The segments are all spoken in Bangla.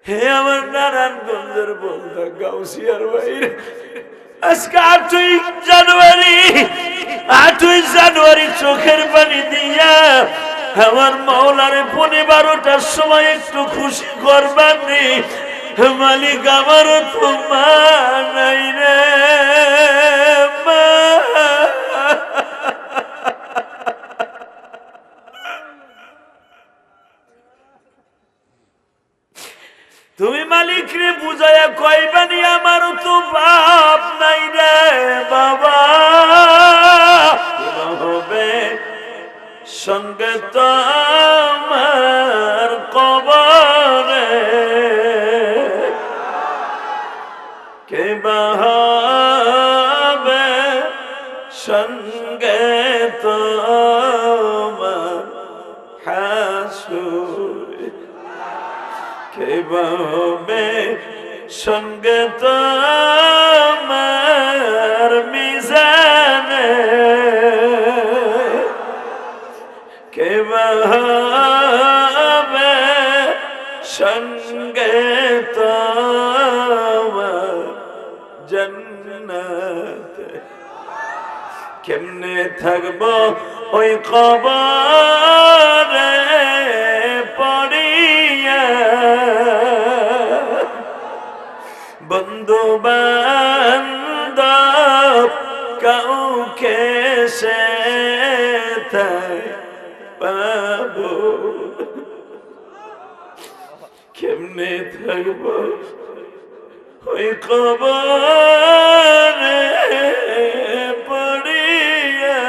হে আমার নারায়ণগঞ্জের বন্ধা গাউসিয়ার বাইরে, আজকে 8ই জানুয়ারি চোখের পানি দিয়া আমার মাওলারে 12টার সময় একটু খুশি করবানি। মালিক আমারও তো মা নাই রে মা, তুমি মালিক রে বুঝাইয়া কইবানি আমারও তো বাপ নাই রে বাবা। হবে সঙ্গে তো আমার কবরে, কে হবে সঙ্গে তো আমার হাসুর, কে হবে সঙ্গে তো আমার মিজানে, কে হবে সঙ্গে তো আমার জান্নাতে। কেমনে থাকবো ওই কবরে পড়িয়া, বন্ধু বান্ধব কাউকে সে পাবো, কেমনে থাকবো ওই কবরে পড়িয়া।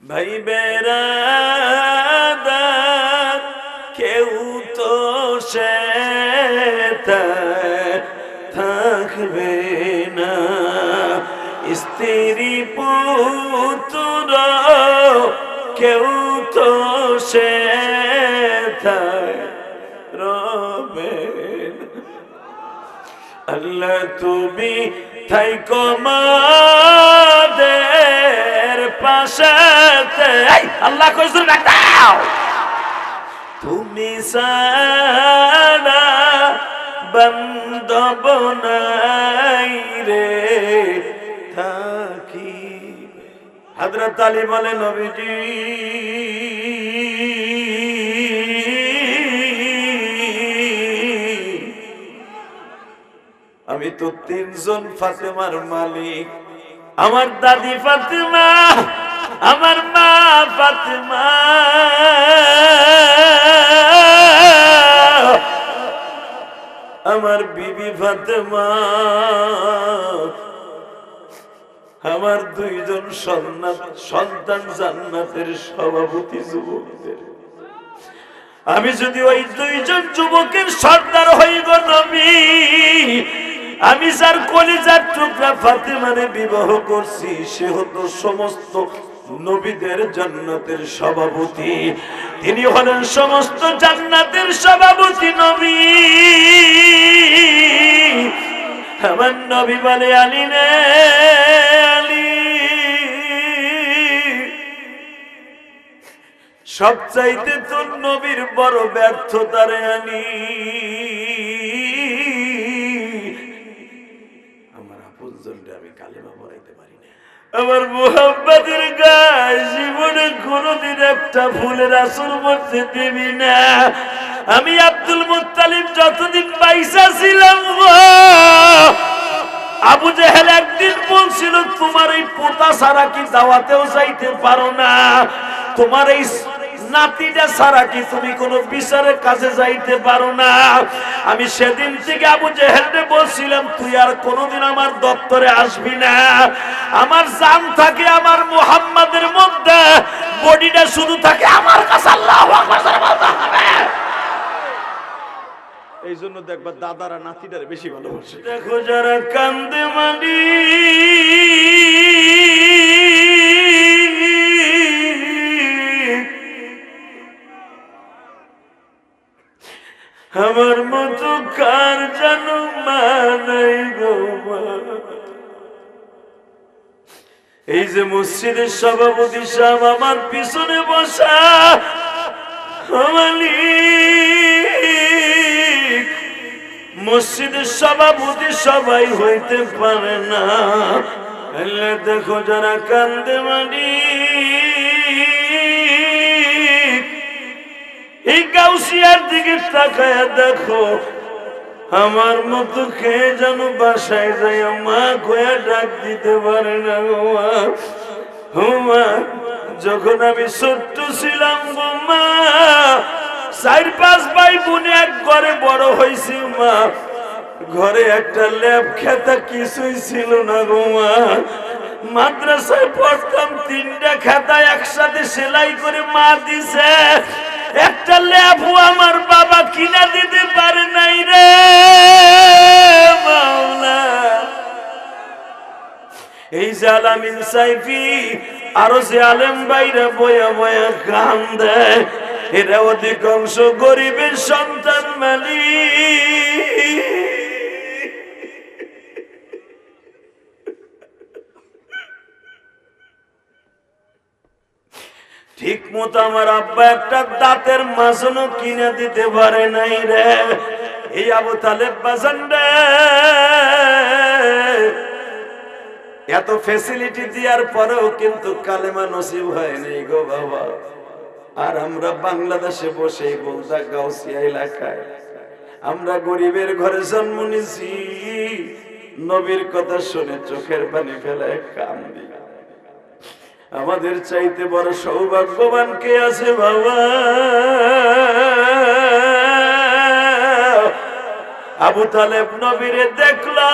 ভাই বেরাদার কেউ তো সে থাকবে না, স্ত্রী পুত্র কেউ তো সে রবে। আল্লাহ তুমি থাইকো মাদের পাশে, আল্লাহ কইসুর ডাক্তার তুমি সারা বান্ধব নাই রে থাকি। হযরত আলী বলে নবীজি আমি তো 3 জন ফাতেমার মালিক, আমার দাদি ফাতেমা, আমার মা ফাতেমা, আমার বিবি ফাতেমা, আমার 2 জন সন্তান জান্নাতের সভাপতি যুবকদের। আমি যদি ওই 2 জন যুবকের সর্দার হই গো নবী, আমি যার কলিজার টুকরা ফাতেমারে বিবাহ করছি সে হতো সমস্ত নবীদের জান্নাতের সভাপতি, তিনি হলেন সমস্ত জান্নাতের সভাপতি নবী। আমার নবী বলে আলী রে আলী, সবচাইতে তোর নবীর বড় ব্যর্থতারে আলী, আমার আপনজনকে আমি কালেমা পড়াইতে পারি না, আমার মুহাম্মদের গায়ে জীবনে কোনদিন একটা ফুলের আসর মরতে দিবি না। আমি আব্দুল মুত্তালিব যতদিন পয়সা ছিলাম আবু জেহেল একদিন বলছিল তোমার এই পোতা ছাড়া কি দাওয়াতেও যাইতে পারো না, তোমার এই নাতিটা ছাড়া কি তুমি কোনো বিচারের কাছে যাইতে পারো না। আমি সেদিন থেকে আবু জেহেলকে বলছিলাম তুই আর কোনোদিন আমার দপ্তরে আসবি না, আমার জান থাকে আমার মুহাম্মাদের মধ্যে, বডিটা শুধু থাকে আমার কাছে। আল্লাহু আকবার বলতে হবে। এই জন্য দেখবা দাদারা নাতিটারে বেশি ভালোবাসে। দেখো যারা কান্দে মানি আমার মতো কার জানো মা নাই গো মা, এই যে মসজিদের সভাপতি সাহেব আমার পিছনে বসা, মসজিদের সভাপতি সবাই হইতে পারে না। দেখো যারা কান্দে মালিক, এই গাউসিয়ার দিকে তাকায় দেখো, আমার মতো খেয়ে যেন বাসায় যায় মা কয়া ডাক দিতে পারে না গো মা। যখন আমি ছোট্ট ছিলাম গো মা, 4-5 ভাই বোন এক ঘরে বড় হয়েছি মা, ঘরে একটা ল্যাব খেতা কিছুই ছিল না গো মা। মাদ্রাসায় পড়তাম, 3টা খাতা একসাথে সেলাই করে মা দিছে, একটা ল্যাবও আমার বাবা কিনা দিতে পারে নাই রে মাওলা। এই যে আলামিন সাইফি আরো যে আলেম ভাইরা বয়া বয়া কান্দে, এরা অধিকাংশ গরিবের সন্তান মালিক। ঠিক মতো আমার আব্বা একটা দাঁতের মাজনও কিনে দিতে পারে নাই রে। এই আবু তালেব বাজান রে, এত ফ্যাসিলিটি দেওয়ার পরেও কিন্তু কালেমা নসিব হয় নাই গো বাবা। আর আমরা বাংলাদেশে বসে বলতা গাউসিয়া এলাকায় আমরা গরিবের ঘরে জন্ম নিয়েছি, নবীর কথা শুনে চোখের পানি ফেলায় কান্দি। আমাদের চাইতে বড় সৌভাগ্যবান কে আছে বাবা? আবু তালেব নবীরে দেখলা,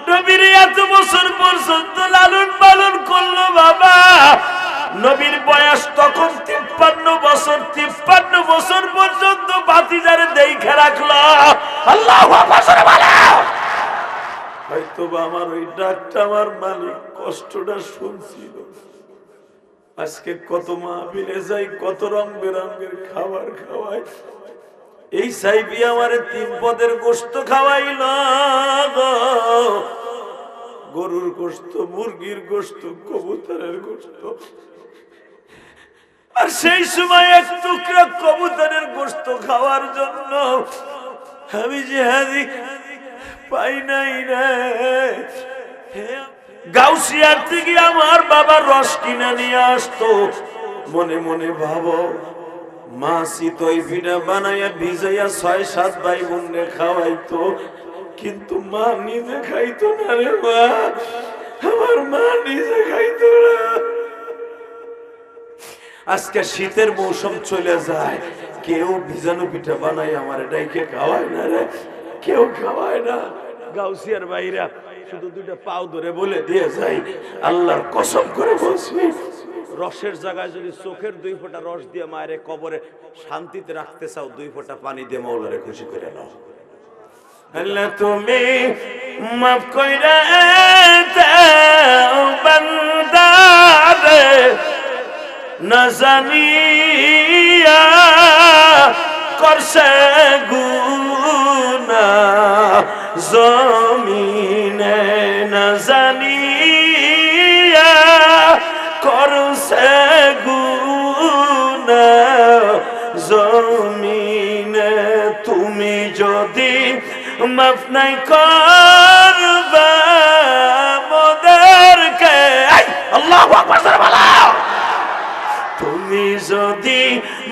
নবীর এত বছর পর্যন্ত লালন পালন করলো বাবা। নবীর বয়স তখন 53 বছর, 53 বছর পর্যন্ত ভাতিজারে দেখে রাখলো। আল্লাহু আকবার বলো। হয়তো আমার ওই ডাকটা আমার মালিক কষ্টটা শুনছিল। আজকে কত মাহফিলে যাই, কত রং বেরঙের খাবার খাওয়াই, এই সাইবি আমারে 3 পদের গোশত খাওয়াইল, গরুর গোশত, মুরগির গোশত, কবুতরের গোশত। আর সেই সময় এক টুকরা কবুতরের গোশত খাওয়ার জন্য আমি জিহাদি পাই নাই রে। গাউসিয়ার থেকে আমার বাবা রস কিনা নিয়ে আসতো, মনে মনে ভাবো মা চিতই পিঠা বানাইয়া ভিজাইয়া 6-7 ভাই বোনরে খাওয়াইতো, কিন্তু মা নিজে খাইতো না রে মা, আমার মা নিজে খাইতো না। আজকে শীতের মৌসুম চলে যায়, কেউ ভিজানো পিঠা বানাই আমার ডাইকে খাওয়ায় না রে, কেউ খাওয়ায় না। গাউসিয়ার ভাইরা শুধু 2টা পাও ধরে বলে দিয়ে যায়, আল্লাহর কসম করে বলছি, রসের জায়গায় যদি চোখের 2 ফোঁটা রস দিয়ে মায়ের কবরে শান্তিতে রাখতে চাও, 2 ফোঁটা পানি দিয়ে মাওলারে খুশি করে নাও। আল্লাহ তুমি মাফ কইরা দাও বান্দারে, না জানিয়া করছে গুনাহ জমিনে, না জানিয়া করছে গুনাহ জমিনে। তুমি যদি মাফ নাই করবা মোদেরকে, আল্লাহু আকবার বলো, তুমি যদি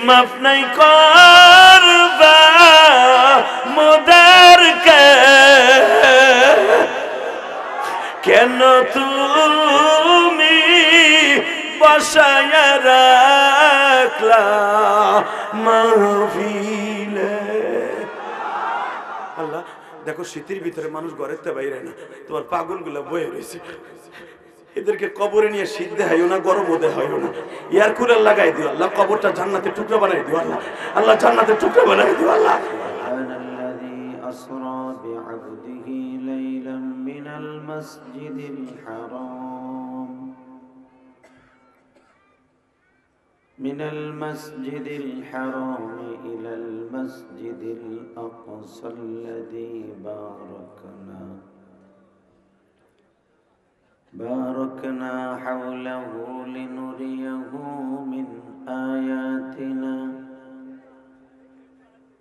মাফ নাই করবা মোদেরকে, কেন তুমি বসায়া রাখলা মাহফিলে? আল্লাহ দেখো, শীতের ভিতরে মানুষ ঘরের তে বাইরে না, তোমার পাগলগুলো বয়ে রয়েছে, এদেরকে কবরে নিয়ে শীত দেখাইও না, গরমও দেখাইও না, এয়ার কুলার লাগাই দিও আল্লাহ, কবরটা জান্নাতের টুকরা বানাই দিও আল্লাহ, আল্লাহ জান্নাতের টুকরা বানাই দিও আল্লাহ। من المسجد الحرام إلى المسجد الأقصى الذي باركنا باركنا حوله لنريه من آياتنا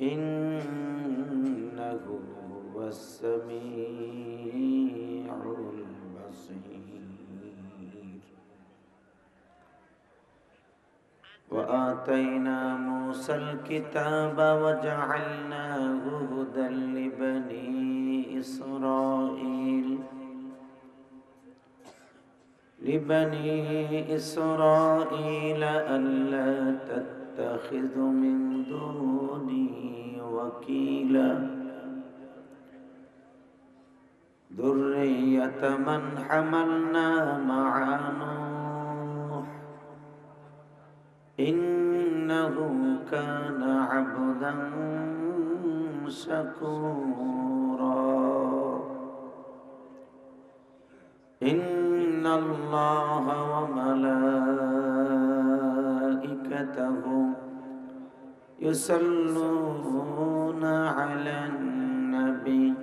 إنه هو السميع البصير وآتينا موسى الكتاب وجعلناه هدى لبني إسرائيل ألا تتخذ من دوني وكيلا ذرية من حملنا مع نوح إنه كان عبدا شكورا إن الله وملائكته يصلون على النبي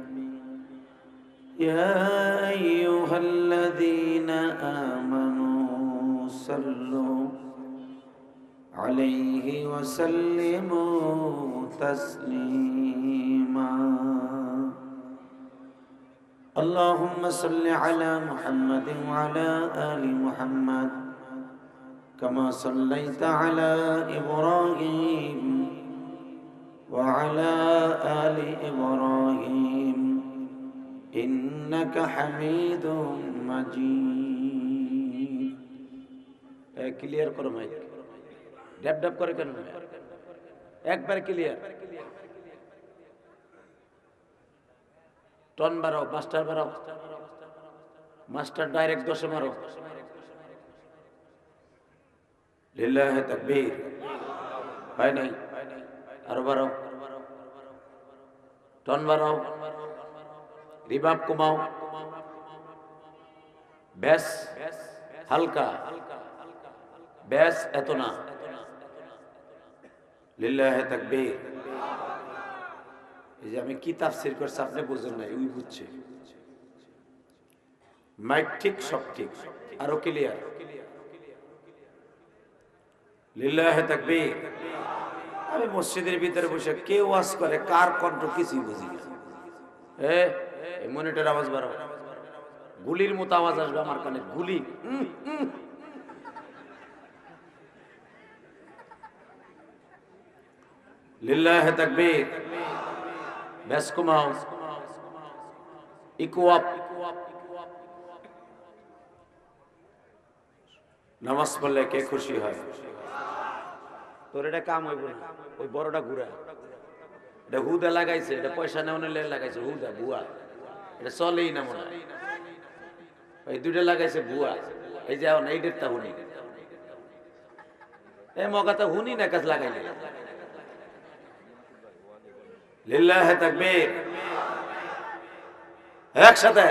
يا أيها الذين آمنوا صلوا عليه وسلموا تسليما اللهم صل على محمد وعلى آل محمد كما صليت على إبراهيم وعلى آل إبراهيم إنك حميد مجيد ক্লিয়ার করো মাইক ড্যাব ড্যাব করে কেন একবার ক্লিয়ার টন বাড়াও মাস্টার ডাইরেক্ট 10 মারো লিল্লাহি তাকবীর হয় নাই আরো বাড়াও টন বাড়াও রিভাব কমাও ব্যাস হালকা ব্যাস এত না লিল্লাহি তাকবীর এই যে আমি কি তাফসীর করছি আপনি বুঝেন নাই ওই বুঝছে মাইক ঠিক সব ঠিক আরো ক্লিয়ার লিল্লাহি তাকবীর আমি মসজিদের ভিতরে বসে কে ওয়াজ করে কার কণ্ঠ কিছুই বুঝি না এই মনিটর আওয়াজ বাড়াও গুলির মতো আওয়াজ আসবে আমার কানে গুলি লিল্লাহি তাকবীর ব্যাস কমাও ইকো আপ নামাজ পড়লে কে খুশি হয় তোর এটা কাম হইব না ওই বড়টা ঘুরা এটা হুদা লাগাইছে এটা পয়সা নেওয়ার লেগে লাগাইছে হুদা ভুয়া এটা চলেই না মনে হয় এই দুইটা লাগাইছে ভুয়া এই যে এই ডেটটা হুনি এই মগাটা হুনি না কাজ লাগাইলে লিল্লাহি তাকবীর একসাথে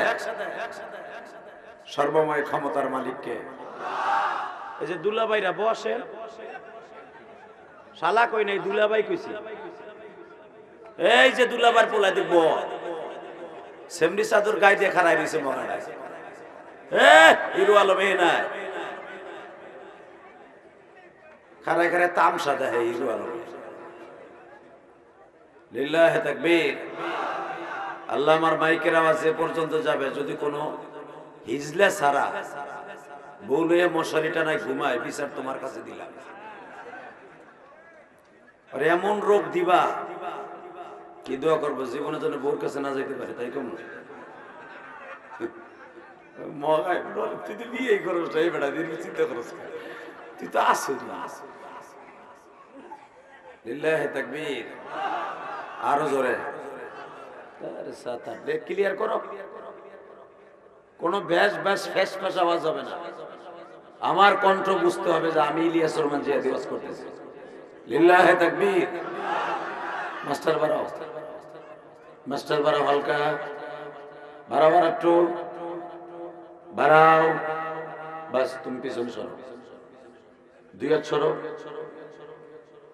সর্বময় ক্ষমতার মালিককে এই যে দুলাভাইরা বসেন শালা কই নাই দুলাভাই কইছি এই যে দুলাবার পোলা দিব সেমনি চাদর গায়ে দিয়ে খাড়াই দিছে মগাটা হিরো আলম এই না খাড়াই খাড়াই তামসা দেয় হিরো আলম লিল্লাহি তাকবীর আল্লাহ আমার মাইকের আওয়াজ এ পর্যন্ত যাবে যদি কোনো হিজলা ছাড়া বউলে মশারিটা নাই ঘুমায় বিচার তোমার কাছে দিলাম আর এমন রোগ দিবা কি দোয়া করবো জীবনের জন্য বউর কাছে না যাইতে পারে তাই কেমন তুই তো বিয়ে করস এই বেটা চিন্তা করস তুই তো আসো না লিল্লাহি তাকবীর আরো জোরে ক্লিয়ার করো কোনো ব্যাস ব্যাস ফ্যাস ফ্যাস আওয়াজ হবে না আমার কণ্ঠ বুঝতে হবে যে আমি ইলিয়াস রহমান জিয়া দিবস করতেছি লিল্লাহি তাকবীর মাস্টার বাড়াও হালকা বাড়াও একটু বাড়াও বাস তুমি পিছন সরো দুই হাত সরো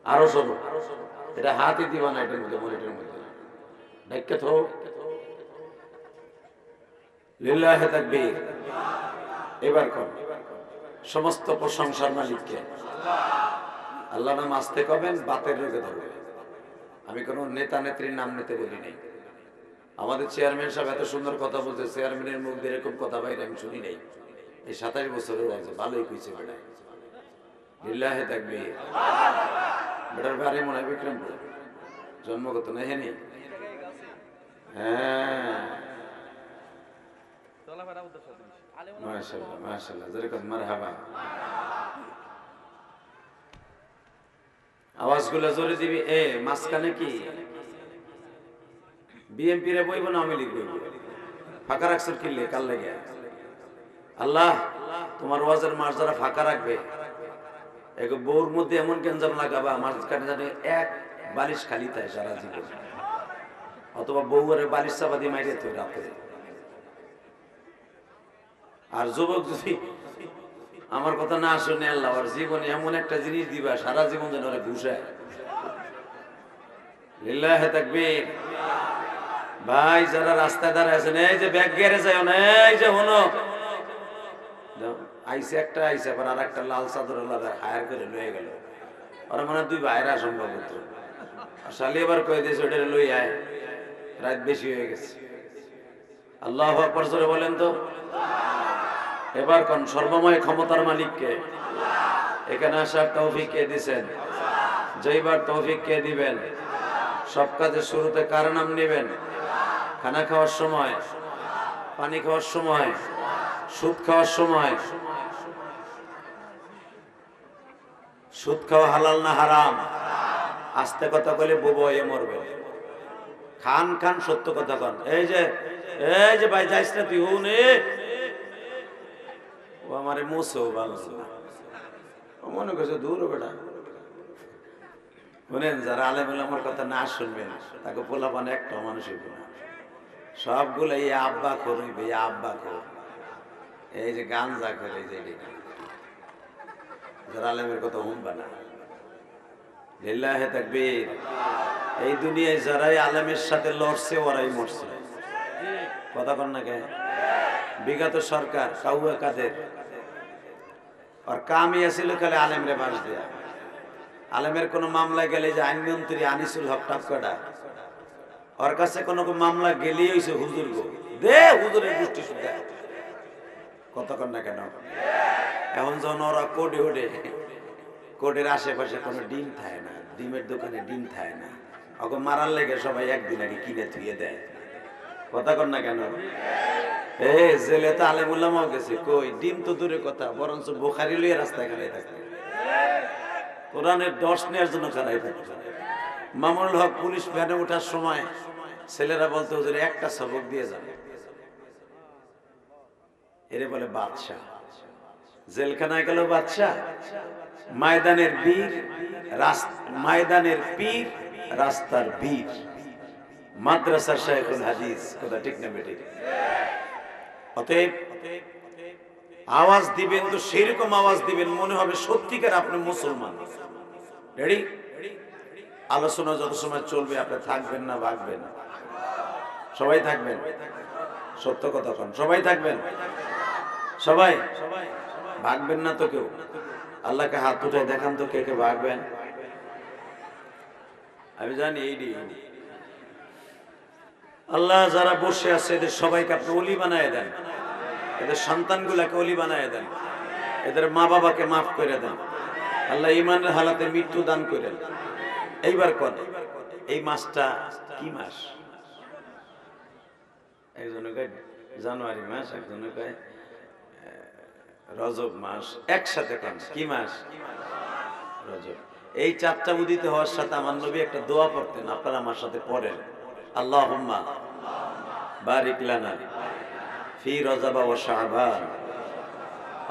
আরো সরো এটা হাতই দিবা না এটার মধ্যে মনিটরের মধ্যে ঢাইকা থাকো লিল্লাহি তাকবীর এবার কোন সমস্ত প্রশংসার মালিককে আল্লাহ নাম আসতে কবেন বাতের রোগে ধরবে। আমি কোনো নেতা নেত্রীর নাম নিতে বলি নাই। আমাদের চেয়ারম্যান সাহেব এত সুন্দর কথা বলছে, চেয়ারম্যানের মুখ দিয়ে এরকম কথা বাইরে আমি শুনি নাই। এই 27 বছরের আছে, ভালোই কইছে বেটা। লিল্লাহে তাকবীর। বেটার বাড়ি মনে হয় বিক্রমপুর, জন্মগত না হেনি। হ্যাঁ মাশাআল্লাহ মাশাআল্লাহ, যেরকম মারহাবা। আওয়াজগুলো জোরে দিবি। মাঝখানে কি বিএমপি রে বইব না আমি লিখব? ফাঁকা রাখছেন কিনলে কাল লাগে। আল্লাহ তোমার ওয়াজের মাস যারা ফাঁকা রাখবে, এক বউর মধ্যে এমন গেঞ্জাম লাগাবা মাঝখানে জানে এক বালিশ খালি তাই সারা জীবন, অথবা বউরে বালিশ চাপা দিয়ে মাইরে তো রাতে। আর যুবক যদি আমার কথা না শুনে আল্লাহ আর জীবনে এমন একটা জিনিস দিবা সারা জীবন যেন ওরা ঘুষায়। লিল্লাহে তাকবীর। ভাই যারা রাস্তায় দাঁড়ায় আছেন, এই যে ব্যাগ গেড়ে যায় না, এই যে হনো আইসে একটা আইসে আবার আর একটা লাল চাদর হায়ার করে লয়ে গেল। ওরা মনে হয় 2 ভাইরা সম্ভবত। আর শালি এবার কয়ে দিয়েছে ওটা লই আয়, রাত বেশি হয়ে গেছে। আল্লাহু আকবার জোরে বলেন তো। এবার কোন সর্বময় ক্ষমতার মালিককে? এখানে আসার তৌফিক কে দিবেন? যেইবার তৌফিক কে দিবেন? সব কাজের শুরুতে কার নাম নেবেন? খানা খাওয়ার সময়, পানি খাওয়ার সময়, সুদ খাওয়ার সময়। সুদ খাওয়া হালাল না হারাম? আস্তে কথা বলে বুবো এ মরবে। খান খান সত্য কথা কন। এই যে ভাই যাইস না তুই হুন, ও আমারে মুছো ভালো ও মনে করছে দূর বেটা। শুনেন, যারা আলেম ওলামার কথা না শুনবেন তাকে পোলাপান একটা মানুষের গুণা সবগুলো এই আব্বা করবে, আব্বা কর, এই যে গাঞ্জা করে, এই যে যারা আলেমের কথা শুনবে না। লিল্লাহে তাকবীর। এই দুনিয়ায় যারাই আলেমের সাথে লড়ছে ওরাই মরছে। কথা কন না কেন? বিগত সরকার কাউয়া কাদের আর কামিয়া ছিল খালি আলেমরে বাস দেয়া। আলেমের কোন মামলা গেলে যে আইনমন্ত্রী আনিসুল হক টাক্কাটা, ওর কাছে কোন মামলা গেলেই হইছে হুজুর গো দে, হুজুরের গোষ্ঠী শুদ্ধা। কথা কন না কেন? এখন যখন ওরা কোর্টে ওঠে, কোর্টের আশেপাশে কোনো ডিম থাকে না, ডিমের দোকানে ডিম থাকে না, ওকে মারার লেগে সবাই একদিন আগে কিনে থুয়ে দেয়। কথা কন না কেন? জেলে তো আলেম উলামাও গেছে, কই ডিম তো দূরে কথা, বরঞ্চ বুখারি লইয়া রাস্তায় খাড়াই থাকে, কোরআনের 10 নেওয়ার জন্য খাড়াই থাকে। মামুনুল হক পুলিশ ভ্যানে ওঠার সময় ছেলেরা বলতে হুজুর একটা সবক দিয়ে যাবে, এরে বলে বাদশাহ। জেলখানায় গেল বাদশাহ, ময়দানের বীর, ময়দানের পীর, রাস্তার বীর, মাদ্রাসার শাইখুল হাদিস। কথা ঠিক না বেঠিক? অতএব আওয়াজ দিবেন তো সেরকম আওয়াজ দিবেন মনে হবে সত্যিকার আপনি মুসলমান। রেডি? আলোচনা যত সময় চলবে আপনি থাকবেন না ভাগবেন? সবাই থাকবেন? সত্য কথা কন, সবাই থাকবেন? সবাই ভাগবেন না তো কেউ? আল্লাহকে হাত উঠে দেখান তো কে কে ভাগবেন। আমি জানি এইডি আল্লাহ যারা বসে আছে এদের সবাইকে আপনি ওলি বানায় দেন, এদের সন্তানগুলাকে ওলি বানায় দেন, এদের মা বাবাকে মাফ করে দেন। আল্লাহ ইমানের হালাতে মৃত্যু দান করেন। এইবার কোন এই মাসটা কি মাস? একজনে কয় জানুয়ারি মাস, একজনে কয় রজব মাস। একসাথে কোন কি মাস? রজব। এই 4টা উদিত হওয়ার সাথে আমার নবী একটা দোয়া পড়তেন, আপনারা আমার সাথে পড়েন। আল্লাহুম্মা বারিক লানা ফি রজব ওয়া শাবান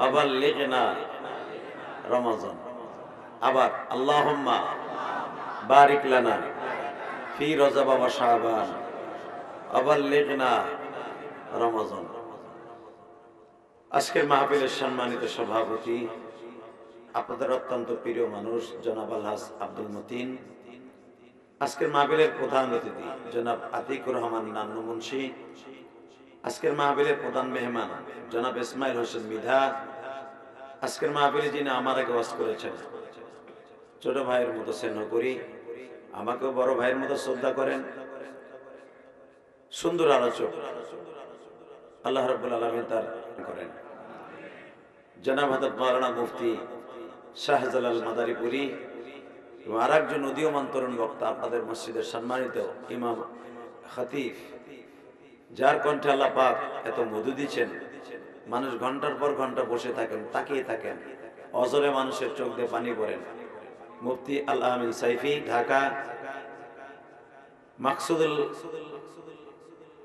আবাল্লিগনা রমাজান। আবার আল্লাহুম্মা বারিক লানা ফি রজব ওয়া শাবান আবাল্লিগনা রমাজান। আজকের মাহফিলের সম্মানিত সভাপতি, আপনাদের অত্যন্ত প্রিয় মানুষ জনাব আলহাজ আব্দুল মতিন, আজকের মাহফিলের প্রধান অতিথি জনাব আতিকুর রহমান নান্নু মুন্সি, আজকের মাহফিলের প্রধান মেহমান জনাব ইসমাইল হোসেন মৃধা। আজকের মাহফিলে যিনি আমার আগে ওয়াজ করেছেন, ছোট ভাইয়ের মতো স্নেহ করি, আমাকেও বড় ভাইয়ের মতো শ্রদ্ধা করেন, সুন্দর আলোচক, আল্লাহ রাব্বুল আলামিন তার করেন। জনাব হযরত মাওলানা মুফতি শাহজালাল মাদারীপুরী এবং আর একজন উদীয়মান তরুণ বক্তা, আপনাদের মসজিদের সম্মানিত ইমাম খতিব, যার কণ্ঠে আল্লাহ পাক এত মধু দিচ্ছেন, মানুষ ঘন্টার পর ঘন্টা বসে থাকেন, তাকিয়ে থাকেন, অজরে মানুষের চোখ দিয়ে পানি পড়েন। মুফতি আল আমিন সাইফি ঢাকা,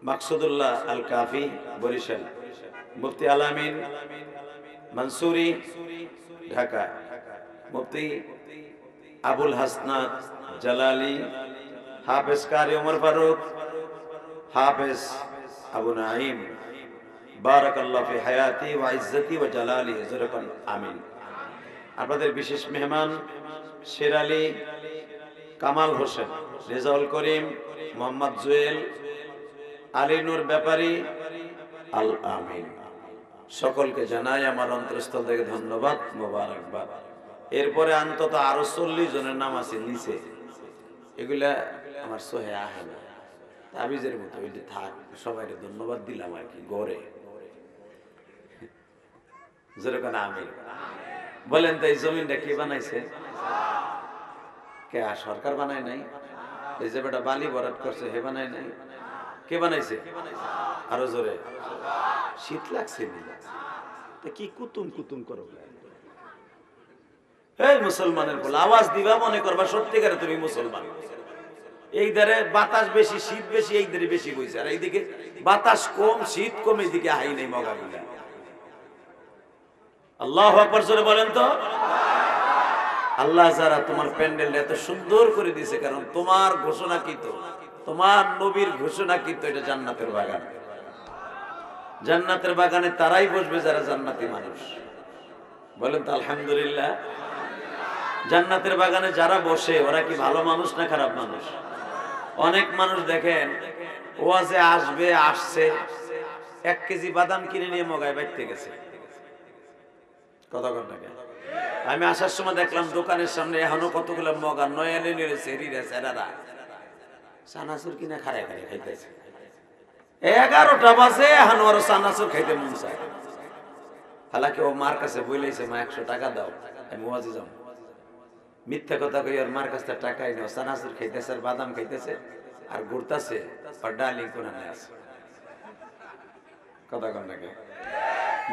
মাকসুদুল্লাহ আল কাফি বরিশাল, মুফতি আল আমিন মনসুরি ঢাকা, মুফতি আবুল হাসনাত জালালি, হাফেজ কারি ওমর ফারুক, হাফেজ আবু নাঈম, বারাকাল্লাহু ফি হায়াতি ওয়া ইজ্জতি ওয়া জালালি, যরকান আমিন। আপনাদের বিশেষ মেহমান শের আলী, কামাল হোসেন, রেজাউল করিম, মোহাম্মদ জুয়েল, আলী নূর ব্যাপারী, আল আমিন, সকলকে জানাই আমার অন্তরস্থল থেকে ধন্যবাদ, মোবারকবাদ। এরপরে অন্তত আরো 40 জনের নাম আছে নিচে, এগুলা আমার সোহে আহে না, তাবিজের মতো ওইটি থাক, সবাই ধন্যবাদ দিলাম আর কি গড়ে। যেরকম আমিন বলেন তো, এই জমিনটা কে বানাইছে? কে? সরকার বানায় নাই? এই যে বেটা বালি বরাদ করছে, হে বানায় নাই? কে বানাইছে? আরো জোরে। শীত লাগছে কি কুতুম কুতুম করো? এই মুসলমানের বলে আওয়াজ দিবা, মনে করবা সত্যিকারে তুমি মুসলমান। এই ধারে বাতাস বেশি, শীত বেশি, এই ধারে বেশি বইছে, আর এইদিকে বাতাস কম, শীত কম, এইদিকে হাই নেই মগাগুলা। আল্লাহু আকবার জোরে বলেন তো। আল্লাহ যারা তোমার প্যান্ডেলটা এত সুন্দর করে দিয়েছে, কারণ তোমার ঘোষণা কি তো, তোমার নবীর ঘোষণা কি তো, এটা জান্নাতের বাগান। জান্নাতের বাগানে তারাই বসবে যারা জান্নাতি মানুষ। বলেন তো আলহামদুলিল্লাহ। জান্নাতের বাগানে যারা বসে ওরা কি ভালো মানুষ না খারাপ মানুষ? অনেক মানুষ দেখেন ওয়াজে আসবে, আসছে 1 কেজি বাদাম কিনে নিয়ে মগায় বাইতে গেছে। কতক্ষণ টাকা? আমি আসার সময় দেখলাম দোকানের সামনে এখনো কতগুলো মগা নয়ালে নিয়েছে, ছেড়ারা চানাচুর কিনা খাড়ায় খাড়ায় খাইতেছে। 11টা বাজে এখন ওর চানাচুর খাইতে মন চায়। হালাকি ও মার কাছে বইলেছে, মা 100 টাকা দাও, আমি ওয়াজে যাব। মিথ্যা কথা কই, আর মার কাছে টাকাই নাও, চানাচুর খাইতেছে আর বাদাম খাইতেছে আর ঘুরতেছে, আর ডালিং কোন আছে কথা কন নাকি?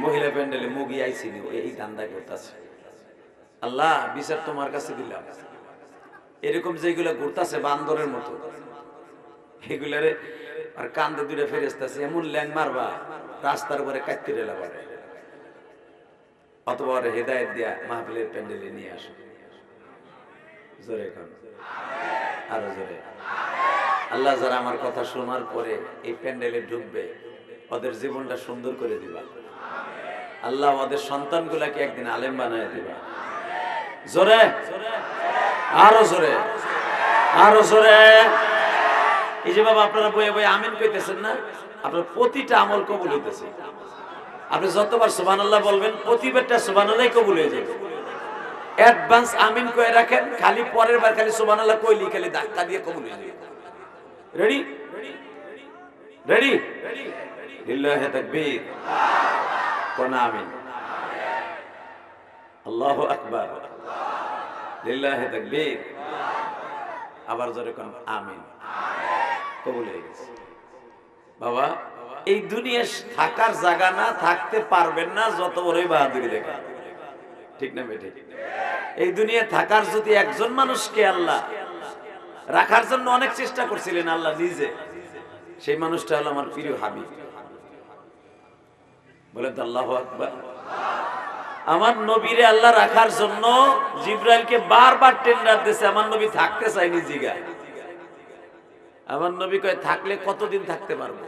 মহিলা প্যান্ডেলে মুগি আইছিল, এই ধান্দা করতেছে। আল্লাহ বিচার তোমার কাছে দিলাম। এরকম যেগুলো ঘুরতেছে বান্দরের মতো, এগুলারে আর কান্দে দূরে ফেরেস্তাছে, এমন ল্যাং মারবা রাস্তার উপরে কাটতে রেলা পড়ে। অথবা হেদায়েত দিয়া মাহফিলের প্যান্ডেলে নিয়ে আসো। জোরে এখন আরো জোরে। আল্লাহ যারা আমার কথা শোনার পরে এই প্যান্ডেলে ঢুকবে, ওদের জীবনটা সুন্দর করে দিবা। আল্লাহ ওদের সন্তানগুলাকে একদিন আলেম বানায় দিবা। জোরে আরো জোরে আরো জোরে। এই যে বাবা আপনারা বয়ে বয়ে আমিন কইতেছেন না, আপনার প্রতিটা আমল কবুল হইতেছে। আপনি যতবার সুবহানাল্লাহ বলবেন, প্রতিবারটা সুবহানাল্লাহ কবুল হয়ে যাবে। অ্যাডভান্স আমিন কয়ে রাখেন, খালি পরের বার খালি সুবহানাল্লাহ কইলি খালি ধাক্কা দিয়ে কবুল হয়ে যাবে। রেডি রেডি লিল্লাহি তাকবীর, কোন আমিন, আল্লাহু আকবার, লিল্লাহি তাকবীর, আবার জোরে কোন আমিন। কবুল হয়ে গেছে। বাবা এই দুনিয়া থাকার জায়গা না, থাকতে পারবেন না যত বড়ই বাহাদুরি দেখা, ঠিক না বেঠে? এই দুনিয়া থাকার যদি একজন মানুষকে আল্লাহ রাখার জন্য অনেক চেষ্টা করছিলেন আল্লাহ নিজে, সেই মানুষটা হলো আমার প্রিয় হাবিব। বলেন তো আল্লাহু আকবার। আমার নবীরে আল্লাহ রাখার জন্য জিবরাইলকে বারবার টেন্ডার দিয়েছে, আমার নবী থাকতে চাইনি জিগা। আমার নবী কয় থাকলে কতদিন থাকতে পারবো?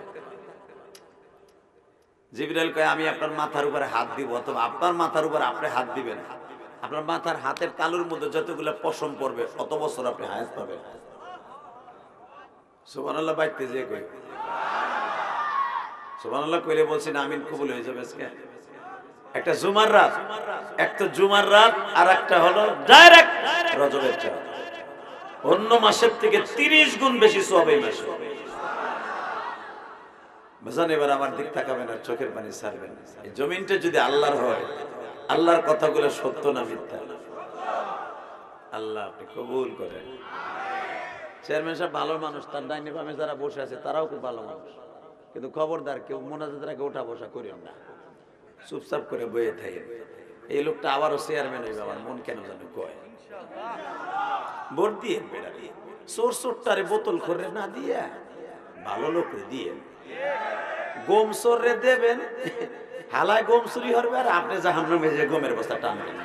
জিবরাইল কয় আমি আপনার মাথার উপরে হাত দিব, অথবা আপনার মাথার উপরে আপনি হাত দিবেন, আপনার মাথার হাতের তালুর মধ্যে যতগুলো পশম পড়বে অত বছর আপনি হায়াত পাবেন। সুবহানাল্লাহ বাইতে যে কই সুবহানাল্লাহ কইলে বলছেন আমিন কবুল হয়ে যাবে আজকে। একটা জুমার রাত, একটা জুমার রাত, আর একটা হলো ডাইরেক্ট রজবের চাঁদ। অন্য মাসের থেকে 30 গুণ বেশি সওয়াব এই মাসে। বুঝান, এবার আমার দিক তাকাবেন আর চোখের পানি ছাড়বেন। এই জমিনটা যদি আল্লাহর হয়, আল্লাহর কথাগুলো সত্য না মিথ্যা, আল্লাহ আপনি কবুল করেন। চেয়ারম্যান সাহেব ভালো মানুষ, তার ডাইনে বামে যারা বসে আছে তারাও খুব ভালো মানুষ, কিন্তু খবরদার কেউ মোনাজাতের আগে ওঠা বসা করিও না, চুপচাপ করে বয়ে থাকেন। এই লোকটা আবারও চেয়ারম্যান হইবে, আমার মন কেন জানো কয়। ভোট দিয়ে বেড়া দিয়ে চোর চোরটারে বোতল করে না দিয়া ভালো লোকে দিয়ে গম চোরে দেবেন, হালায় গম চুরি হবে আর আপনি জাহান্নামে যে গমের বস্তা টানবেন।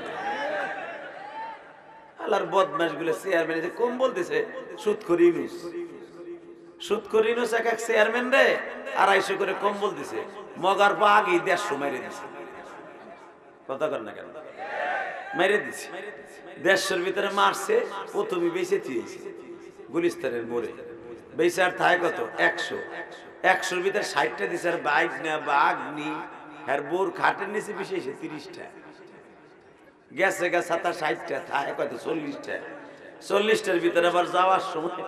আল্লাহর বদমাশ গুলো চেয়ারম্যান যে কম বলতেছে, সুদ করি ইউনুস, সুদ করি ইউনুস এক এক চেয়ারম্যান রে 250 করে কম বলতেছে, মগার পা আগে 150 মেরে দিছে। কথা কর না কেন, মেরে দিছে 150-এর ভিতরে মারছে, প্রথমে বেঁচে দিয়েছে গুলিস্তানের মোড়ে, বেঁচে আর থায় কত 100-100-এর ভিতরে 60টা দিছে, আর বাইক না বাঘ নি আর বোর খাটের নিচে বেশি 30টা গেছে গা 60টা থায় কত 40টা। 40টার ভিতরে আবার যাওয়ার সময়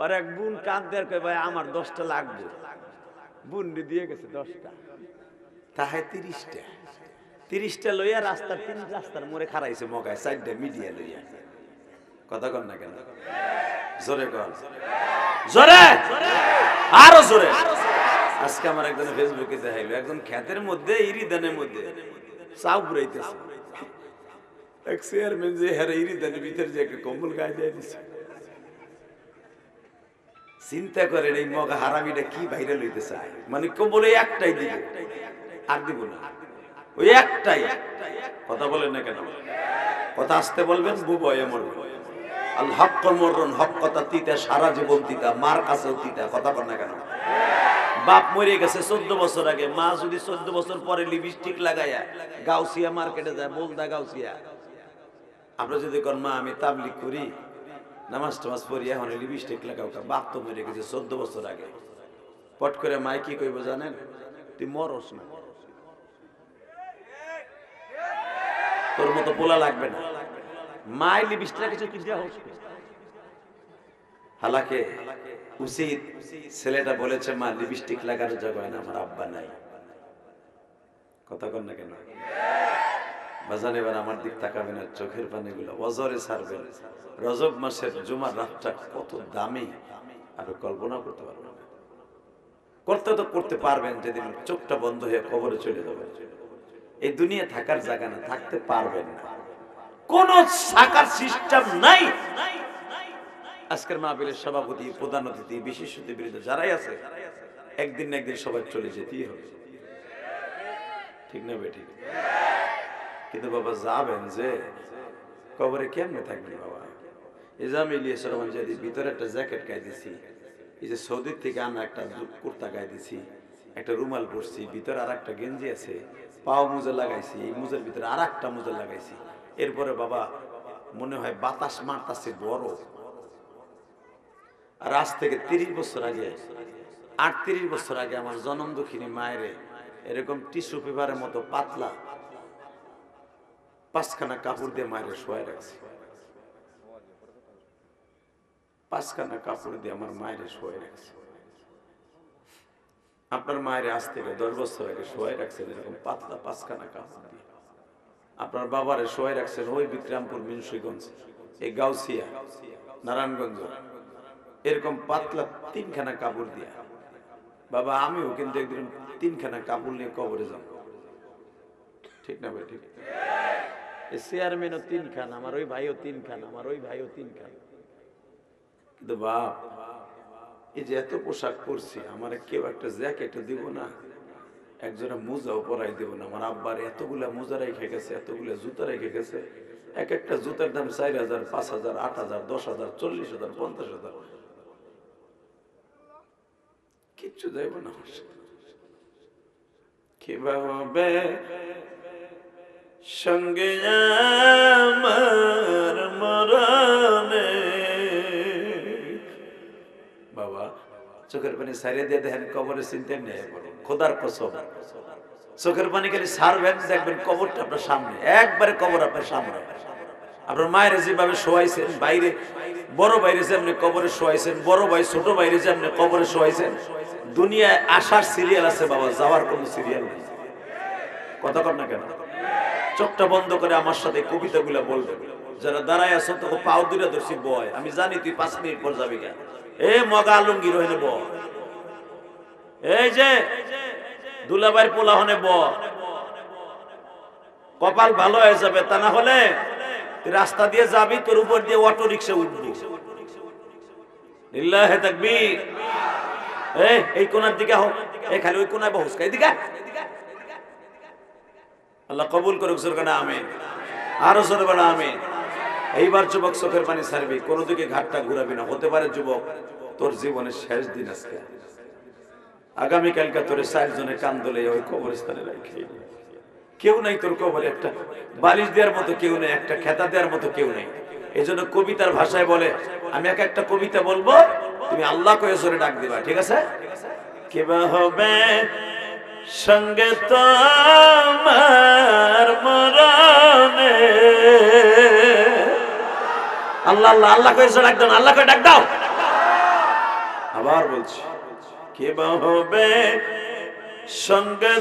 আর এক বোন কাঁদতে আর কয় ভাই আমার 10টা লাগবে, বোন দিয়ে গেছে 10টা, তাহায় 30টা লইয়া রাস্তার 3 রাস্তার মোড়ে খারাইছে মগায় 4টা মিডিয়া লইয়া। কথা কর না কেন, জোরে কর, জোরে আরো জোরে। আজকে আমার একজন ফেসবুকে দেখাইলো, একজন ক্ষেতের মধ্যে ইরিদানের মধ্যে চাউ ঘুরাইতেছে, এক চেয়ারম্যান যে হেরে ইরিদানের ভিতরে যে একটা কম্বল গায়ে দিয়ে দিচ্ছে। চিন্তা করেন এই মগা হারামিটা কি ভাইরাল হইতে চায়, মানে কম্বলে একটাই দিব আর দিব না, ওই একটাই। কথা বলেন না কেন, কথা আসতে বলবেন, বুবয়ে মরবে। আল হক মরণ, হক কথা তিতা, সারা জীবন তিতা, মার কাছেও তিতা। কথা বল না কেন, বাপ মরে গেছে 14 বছর আগে, মা যদি 14 বছর পরে লিপস্টিক লাগাইয়া গাউসিয়া মার্কেটে যায়, বলদা গাউসিয়া, আমরা যদি কর মা আমি তাবলিগ করি, নামাজ টামাজ পড়ি, এখন লিপস্টিক লাগাও, বাপ তো মরে গেছে 14 বছর আগে। পট করে মাই কি কইব জানেন, তুই মরস না, তোর মতো পোলা লাগবে না, মাই লিপস্টিক কিছু কিনতে হচ্ছে। হালাকে উচিত ছেলেটা বলেছে মা লিপস্টিক লাগার জায়গায় না, আমার আব্বা নাই। কথা কর না কেন, বাজান এবার আমার দিক তাকাবেন আর চোখের পানিগুলো অজরে ছাড়বেন। রজব মাসের জুমার রাতটা কত দামি আপনি কল্পনা করতে পারবেন না। করতে তো করতে পারবেন যেদিন চোখটা বন্ধ হয়ে কবরে চলে যাবেন, এই দুনিয়া থাকার জায়গা না, থাকতে পারবেন না, কোন থাকার সিস্টেম নাই। আজকের মাহফিলের সভাপতি, প্রধান অতিথি, বিশেষ অতিথি যারাই আছে, একদিন না একদিন সবাই চলে যেতেই হবে, ঠিক না বেঠিক? কিন্তু বাবা যাবেন যে কবরে কেমনে থাকবেন বাবা? এই যে আমি ইলিয়াস রহমান জাদি ভিতরে একটা জ্যাকেট গায়ে দিছি, এই যে সৌদির থেকে আনা একটা কুর্তা গায়ে দিছি, একটা রুমাল পরছি, ভিতরে আর একটা গেঞ্জি আছে, পাও মোজা লাগাইছি, এই মোজার ভিতরে আর একটা মোজা লাগাইছি। এরপরে বাবা মনে হয় বাতাস মারতাছে বড়। আর আজ থেকে 30 বছর আগে, 38 বছর আগে আমার জনম দুঃখিনী মায়ের এরকম টিস্যু পেপারের মতো পাতলা 5খানা কাপড় দিয়ে মায়ের শোয়াই রাখছি, 5খানা কাপড় দিয়ে আমার মায়ের শোয়াই রাখছি। আপনার মায়ের আজ থেকে 10 বছর আগে শোয়াই রাখছেন এরকম পাতলা 5খানা কাপড় দিয়ে। আপনার বাবারে শোয়াই রাখছেন ওই বিক্রমপুর, মুন্সিগঞ্জ, এই গাউসিয়া, নারায়ণগঞ্জ, এরকম পাতলা 3খানা কাপড় দিয়া। বাবা আমিও কিন্তু একদিন 3খানা কাপড় নিয়ে কবরে যাব, ঠিক না ভাই? ঠিক। এই চেয়ারম্যানও 3খানা, আমার ওই ভাইও 3খানা, আমার ওই ভাইও 3খানা। কিন্তু বাপ এই যে এত পোশাক পরছি, আমার কেউ একটা জ্যাকেটও দিব না, একজনে মোজাও পরাই দিব না। আমার আব্বার এতগুলা মোজা রেখে গেছে, এতগুলা জুতা রেখে গেছে, এক একটা জুতার দাম 4000, 5000, 8000, 10000, 40000, 50000, কিচ্ছু যাইব না। কিভাবে সঙ্গে আমার মরণে, বাবা চোখের পানি সারিয়ে দিয়ে দেখেন কবরের চিন্তায় নেই খোদার কসম, চোখের পানি খালি সারবেন দেখবেন কবরটা আপনার সামনে, একবারে কবর আপনার সামনে। আপনার মায়ের যেভাবে শোয়াইছেন বাইরে, বড় বাইরে যেমনি কবরে শোয়াইছেন, বড় ভাই ছোট বাইরে যেমনি কবরে শোয়াইছেন, দুনিয়ায় আসার সিরিয়াল আছে বাবা, যাওয়ার কোনো সিরিয়াল নেই। কথা কর না কেন? চোখটা বন্ধ করে আমার সাথে কবিতাগুলা বলবে। যারা দাঁড়ায় আছো তোকে পাও দূরে ধরছি বয়, আমি জানি তুই 5 মিনিট পর যাবি কেন। এ মগা আলমগীর হইলে ব, এই যে দুলাভাইয়ের পোলা হনে ব, কপাল ভালো হয়ে যাবে, তা না হলে তুই রাস্তা দিয়ে যাবি, তোর উপর দিয়ে অটো রিক্সা উঠবি। লিল্লাহি তাকবীর। এই কোনার দিকে হোক, এই খালি ওই কোনায় বসকা, এদিকে আল্লাহ কবুল করুক সরকার, আমিন। আরো জোরে বলো আমিন। এইবার যুবক চোখের পানি ছাড়বি, কোনো দিকে ঘাটটা ঘুরাবি না। হতে পারে যুবক তোর জীবনের শেষ দিন আজকে, আগামীকালকে তোর 4 জনে কান দলে ওই কবরস্থানে রাখি, কেউ নাই তোর কবরে, একটা বালিশ দেওয়ার মতো কেউ নেই, একটা খেতা দেওয়ার মতো কেউ নেই। এই জন্য কবিতার ভাষায় বলে, আমি একটা কবিতা বলবো, তুমি আল্লাহ কয়ে জোরে ডাক দিবা, ঠিক আছে? কেবা হবে সঙ্গে তোমার মরণে, আল্লাহ আল্লাহ আল্লাহ কয়ে জোরে ডাক দাও, আল্লাহ কয়ে ডাক দাও। আবার বলছি, কেবা হবে সঙ্গে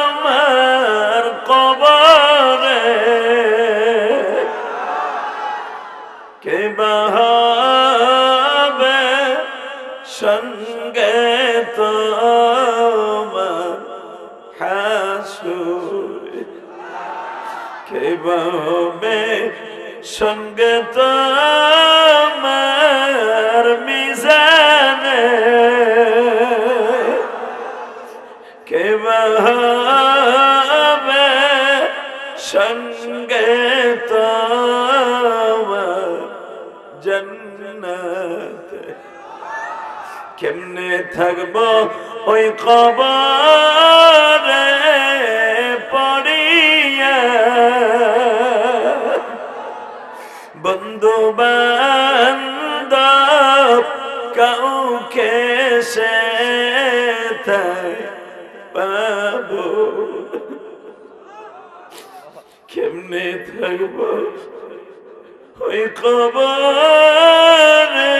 তোমার কবরে, কেবা হবে সঙ্গে তোমার হাসরে, কেবা হবে সঙ্গে তোমার মিজানে, কেবা হবে সঙ্গে তোমার জান্নাতে। কেমনে থাকবো ওই কবরে পড়িয়া, বন্ধু বান্ধব কাউকে সে পাবো, কেমনে থাকবো ওই কবরে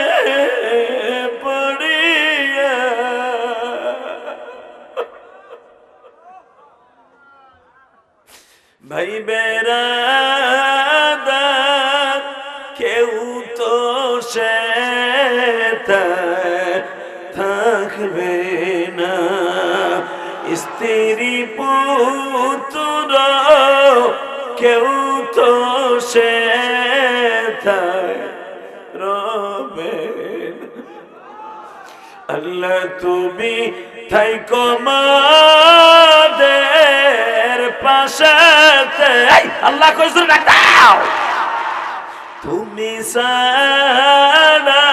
পড়িয়া। ভাই বেরাদার কেউ তো সে থাকবে না, স্ত্রী পুত্র কেউ তো সে রবে। আল্লাহ তুমি থাইকো মাদের পাশে, আল্লাহ কইছো ডাক দাও, তুমি সারা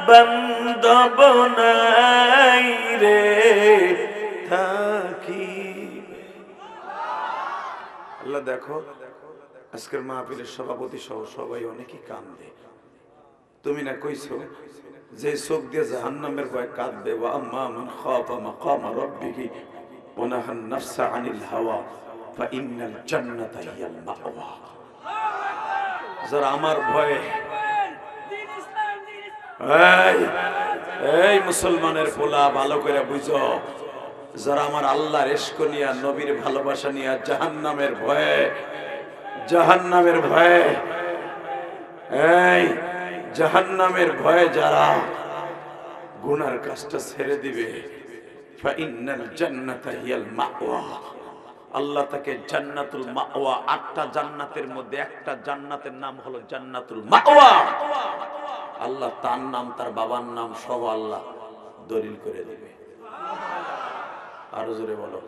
বান্ধব নাই রে থাকি। আল্লাহ দেখো আজকের মাহফিলের সভাপতি সহ সবাই অনেকেই কান্দে, তুমি না কইছো যে চোখ দিয়ে জাহান্নামের ভয় কাঁদবে, ওয়া আম্মা মান খাফা মাকামা রাব্বিহি ওয়া নাহান নাফসা আনিল হাওয়া ফা ইন্নাল জান্নাতা হিয়াল মাওয়া। যারা আমার ভয়ে, এই মুসলমানের পোলা ভালো করে বুঝো, যারা আমার আল্লাহর ইশক নিয়া নবীর ভালোবাসা নিয়া জাহান্নামের ভয়ে, জাহান্নামের ভয়ে, এই জাহান্নামের ভয়ে যারা গুনার কাজটা ছেড়ে দিবে, ফা ইন্নাল জান্নাতা হিয়াল মাওয়া, আল্লাহ তাকে জান্নাতুল মাওয়া, 8টা জান্নাতের মধ্যে একটা জান্নাতের নাম হলো জান্নাতুল মাওয়া। আল্লাহ তার নাম, তার বাবার নাম সহ আল্লাহ দলিল করে দিবে। আরো জোরে বলো,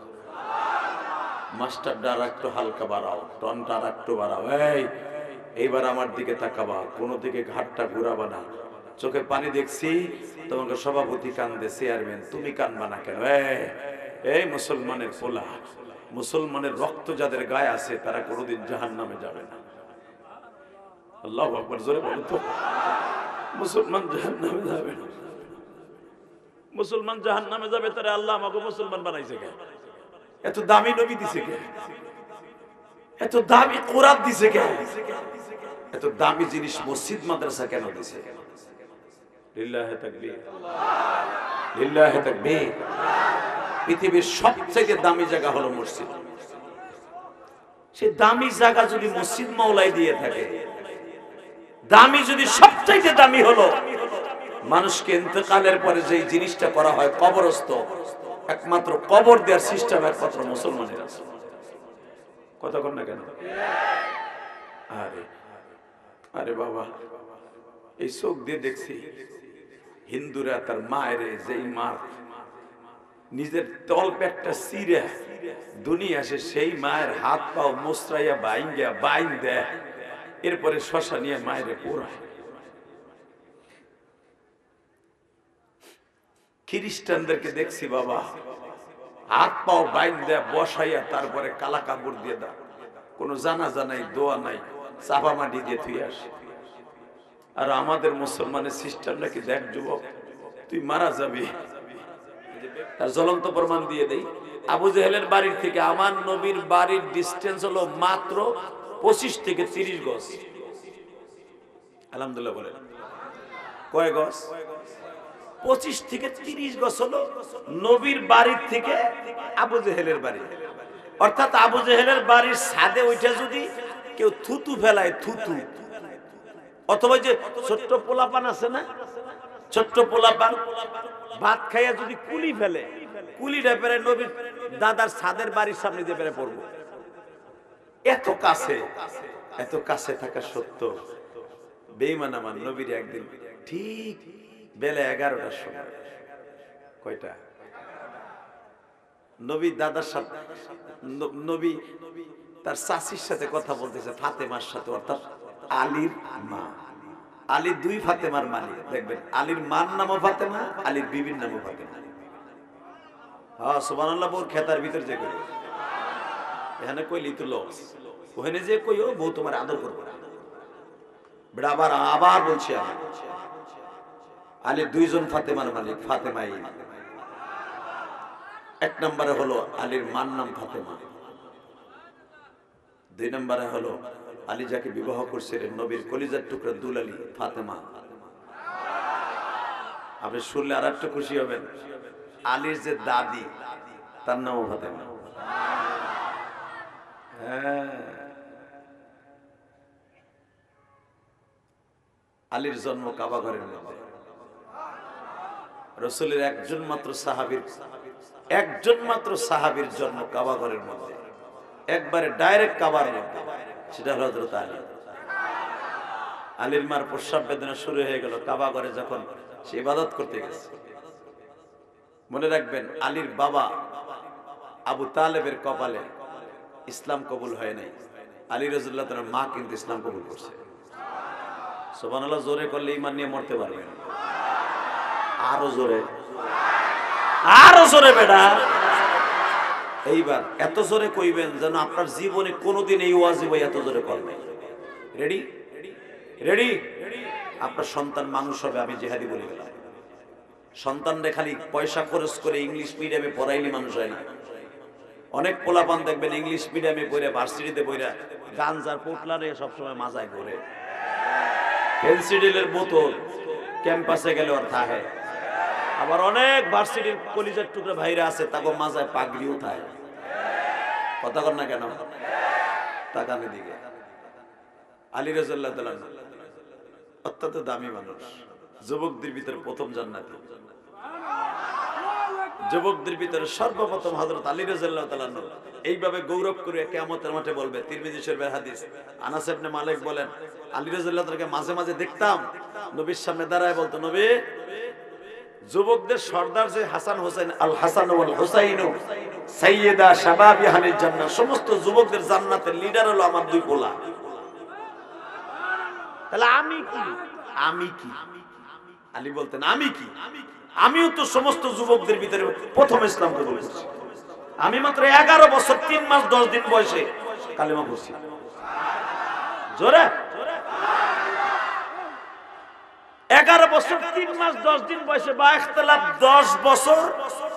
মাস্টারটা আর একটু হালকা বাড়াও, টনটা আর একটু বাড়াও। এইবার আমার দিকে তাকাবা, কোনো দিকে ঘাটটা ঘুরাবা না। চোখে পানি দেখছি, তোমাকে সভাপতি কান্দে, চেয়ারম্যান তুমি কানবা না কেন? এই মুসলমানের পোলা, মুসলমানের রক্ত যাদের গায়ে আছে তারা কোনোদিন জাহান্নামে যাবে না। আল্লাহু আকবার, জোরে বলো তো, মুসলমান জাহান্নামে যাবে না। মুসলমান জাহান্নামে যাবে, তারে আল্লাহ আমাকে মুসলমান বানাইছে কে? এত দামি নবী দিছে কে? এত দামি কোরআন দিছে কে? এত দামি জিনিস মসজিদ মাদ্রাসা কেন দিছে? লিল্লাহি তাকবীর, লিল্লাহি তাকবীর। পৃথিবীর সবচেয়ে দামি জায়গা হলো মসজিদ। সেই দামি জায়গা যদি মসজিদ মাওলাই দিয়ে থাকে, দামি যদি সবচেয়ে দামি হলো মানুষকে ইন্তেকালের পরে যে জিনিসটা করা হয় কবরস্থ, একমাত্র কবর দেওয়ার সিস্টেম একমাত্র মুসলমানের আছে। কথা কন না কেন? আরে আরে বাবা, এই চোখ দিয়ে দেখছি হিন্দুরা তার মায়ের যেই মা নিজের তল পেটটা চিরে দুনিয়া আসে, সেই মায়ের হাত পাও মোসরাইয়া বাইন দেয়, এরপরে শশা নিয়ে মায়ের পোড়ায়। খ্রিস্টানদেরকে দেখছি বাবা, হাত পাও বাইন দেয় বসাইয়া, তারপরে কালা কাপড় দিয়ে দেয়, কোনো জানাজা নাই, দোয়া নাই, চাপা মাটি দিয়ে থুই আসে। আর আমাদের মুসলমানের সিস্টেম নাকি, দেখ যুবক, তুই মারা যাবি। তার জ্বলন্ত প্রমাণ দিয়ে দেই, আবু জেহেলের বাড়ির থেকে আমার নবীর বাড়ির ডিস্টেন্স হলো মাত্র 25 থেকে 30 গজ। আলহামদুলিল্লাহ বলেন, কয় গজ? 25 থেকে 30 গজ হলো নবীর বাড়ির থেকে আবু জেহেলের বাড়ি। অর্থাৎ আবু জেহেলের বাড়ির ছাদে ওইটা যদি কেউ থুতু ফেলায়, থুতু, অথবা যে ছোট্ট পোলাপান আছে না, ছোট্ট পোলাপান ভাত খাইয়া যদি কুলি ফেলে, কুলিটা পেরে নবীর দাদার ছাদের বাড়ির সামনে দিয়ে পেরে পড়বো। এত কাছে, এত কাছে থাকা সত্য বেঈমান আমার নবীর একদিন ঠিক বেলা 11টার সময়, কয়টা? নবী দাদার সাথে, নবী তার চাচির সাথে কথা বলতেছে, ফাতেমার সাথে, অর্থাৎ আলীর মা। আলী 2 ফাতেমার মালিক, দেখবেন আলীর মার নামও ফাতেমা, আলীর বিবির নামও ফাতেমা। হ্যাঁ সুবহানাল্লাহ। বউর খেতার ভিতর যে কই, এখানে কইলি তো লস, ওখানে যে কই ও বউ তোমার আদর করবে না বেড়া। আবার বলছি আমি, আলীর 2 জন ফাতেমার মালিক, ফাতেমাই। 1 নম্বরে হলো আলীর মার নাম ফাতেমা, 2 নম্বরে হলো আলী যাকে বিবাহ করছিলেন নবীর কলিজার টুকরা দুলালী ফাতেমা। আপনি শুনলে আর একটু খুশি হবেন, আলীর যে দাদি তার নামও ফাতেমা। হ্যাঁ, আলীর জন্ম কাবা ঘরের মধ্যে। রাসূলের একজন মাত্র সাহাবীর জন্ম কাবা ঘরের মধ্যে, একবারে ডাইরেক্ট কাবার মধ্যে, সেটা হলো হযরত আলী। আলীর মার প্রস্রাব বেদনা শুরু হয়ে গেল কাবা ঘরে যখন সে ইবাদত করতে গেছে। মনে রাখবেন, আলীর বাবা আবু তালেবের কপালে ইসলাম কবুল হয় নাই, আলী রাদিয়াল্লাহু তাআলার মা কিন্তু ইসলাম কবুল করছে। সুবহানাল্লাহ। জোরে করলে ঈমান নিয়ে মরতে পারবেন, আরো জোরে, আরো জোরে বেটা। এইবার এত জোরে কইবেন যেন আপনার জীবনে কোনোদিন এই ওয়াজিব এত জোরে করবেন। রেডি? রেডি? আপনার সন্তান মানুষ হবে, আমি জিহাদি বলে গেলাম। সন্তানরে খালি পয়সা খরচ করে ইংলিশ মিডিয়ামে পড়াইলে মানুষ হয় না। অনেক পোলাপান দেখবেন ইংলিশ মিডিয়ামে পড়ে, ভার্সিটিতে পড়ে গাঞ্জার পোটলারে সবসময় মাজায় ঘোরে, ফেন্সিডিলের বোতল ক্যাম্পাসে গেলে ওর থাহে। আবার অনেক ভার্সিটির কলিজার টুকরা ভাইরা আছে, তাকে মাজায় পাগড়িও থাকে। কথা কর না কেন? তাকানের দিকে। আলী রাদিয়াল্লাহু তাআলা অত্যন্ত দামি মানুষ, যুবকদের ভিতরে প্রথম জান্নাতি, যুবকদের ভিতরে সর্বপ্রথম হযরত আলী রাদিয়াল্লাহু তাআলা এইভাবে গৌরব করে কিয়ামতের মাঠে বলবে। তিরমিজি শরীফের হাদিস, আনাস ইবনে মালিক বলেন, আলী রাদিয়াল্লাহু তাআলাকে মাঝে মাঝে দেখতাম নবীর সামনে দাঁড়ায়, বলতো, নবী, যুবকদের সর্দার যে হাসান হোসেন, আল হাসান ওয়াল হুসাইন সাইয়্যিদা শাবাবি আহলিল জান্নাহ, সমস্ত যুবকদের জান্নাতের লিডার হলো আমার 2 পোলা। তাহলে আমি কি? আমি কি? আলী বলতেন, আমি কি? আমিও তো সমস্ত যুবকদের ভিতরে প্রথম ইসলাম কবুল করেছি। আমি মাত্র 11 বছর 3 মাস 10 দিন বয়সে কালেমা পড়ছি। জোরে 11 বছর 3 মাস 10 দিন বয়সে বা ইখতিলাফ 10 বছর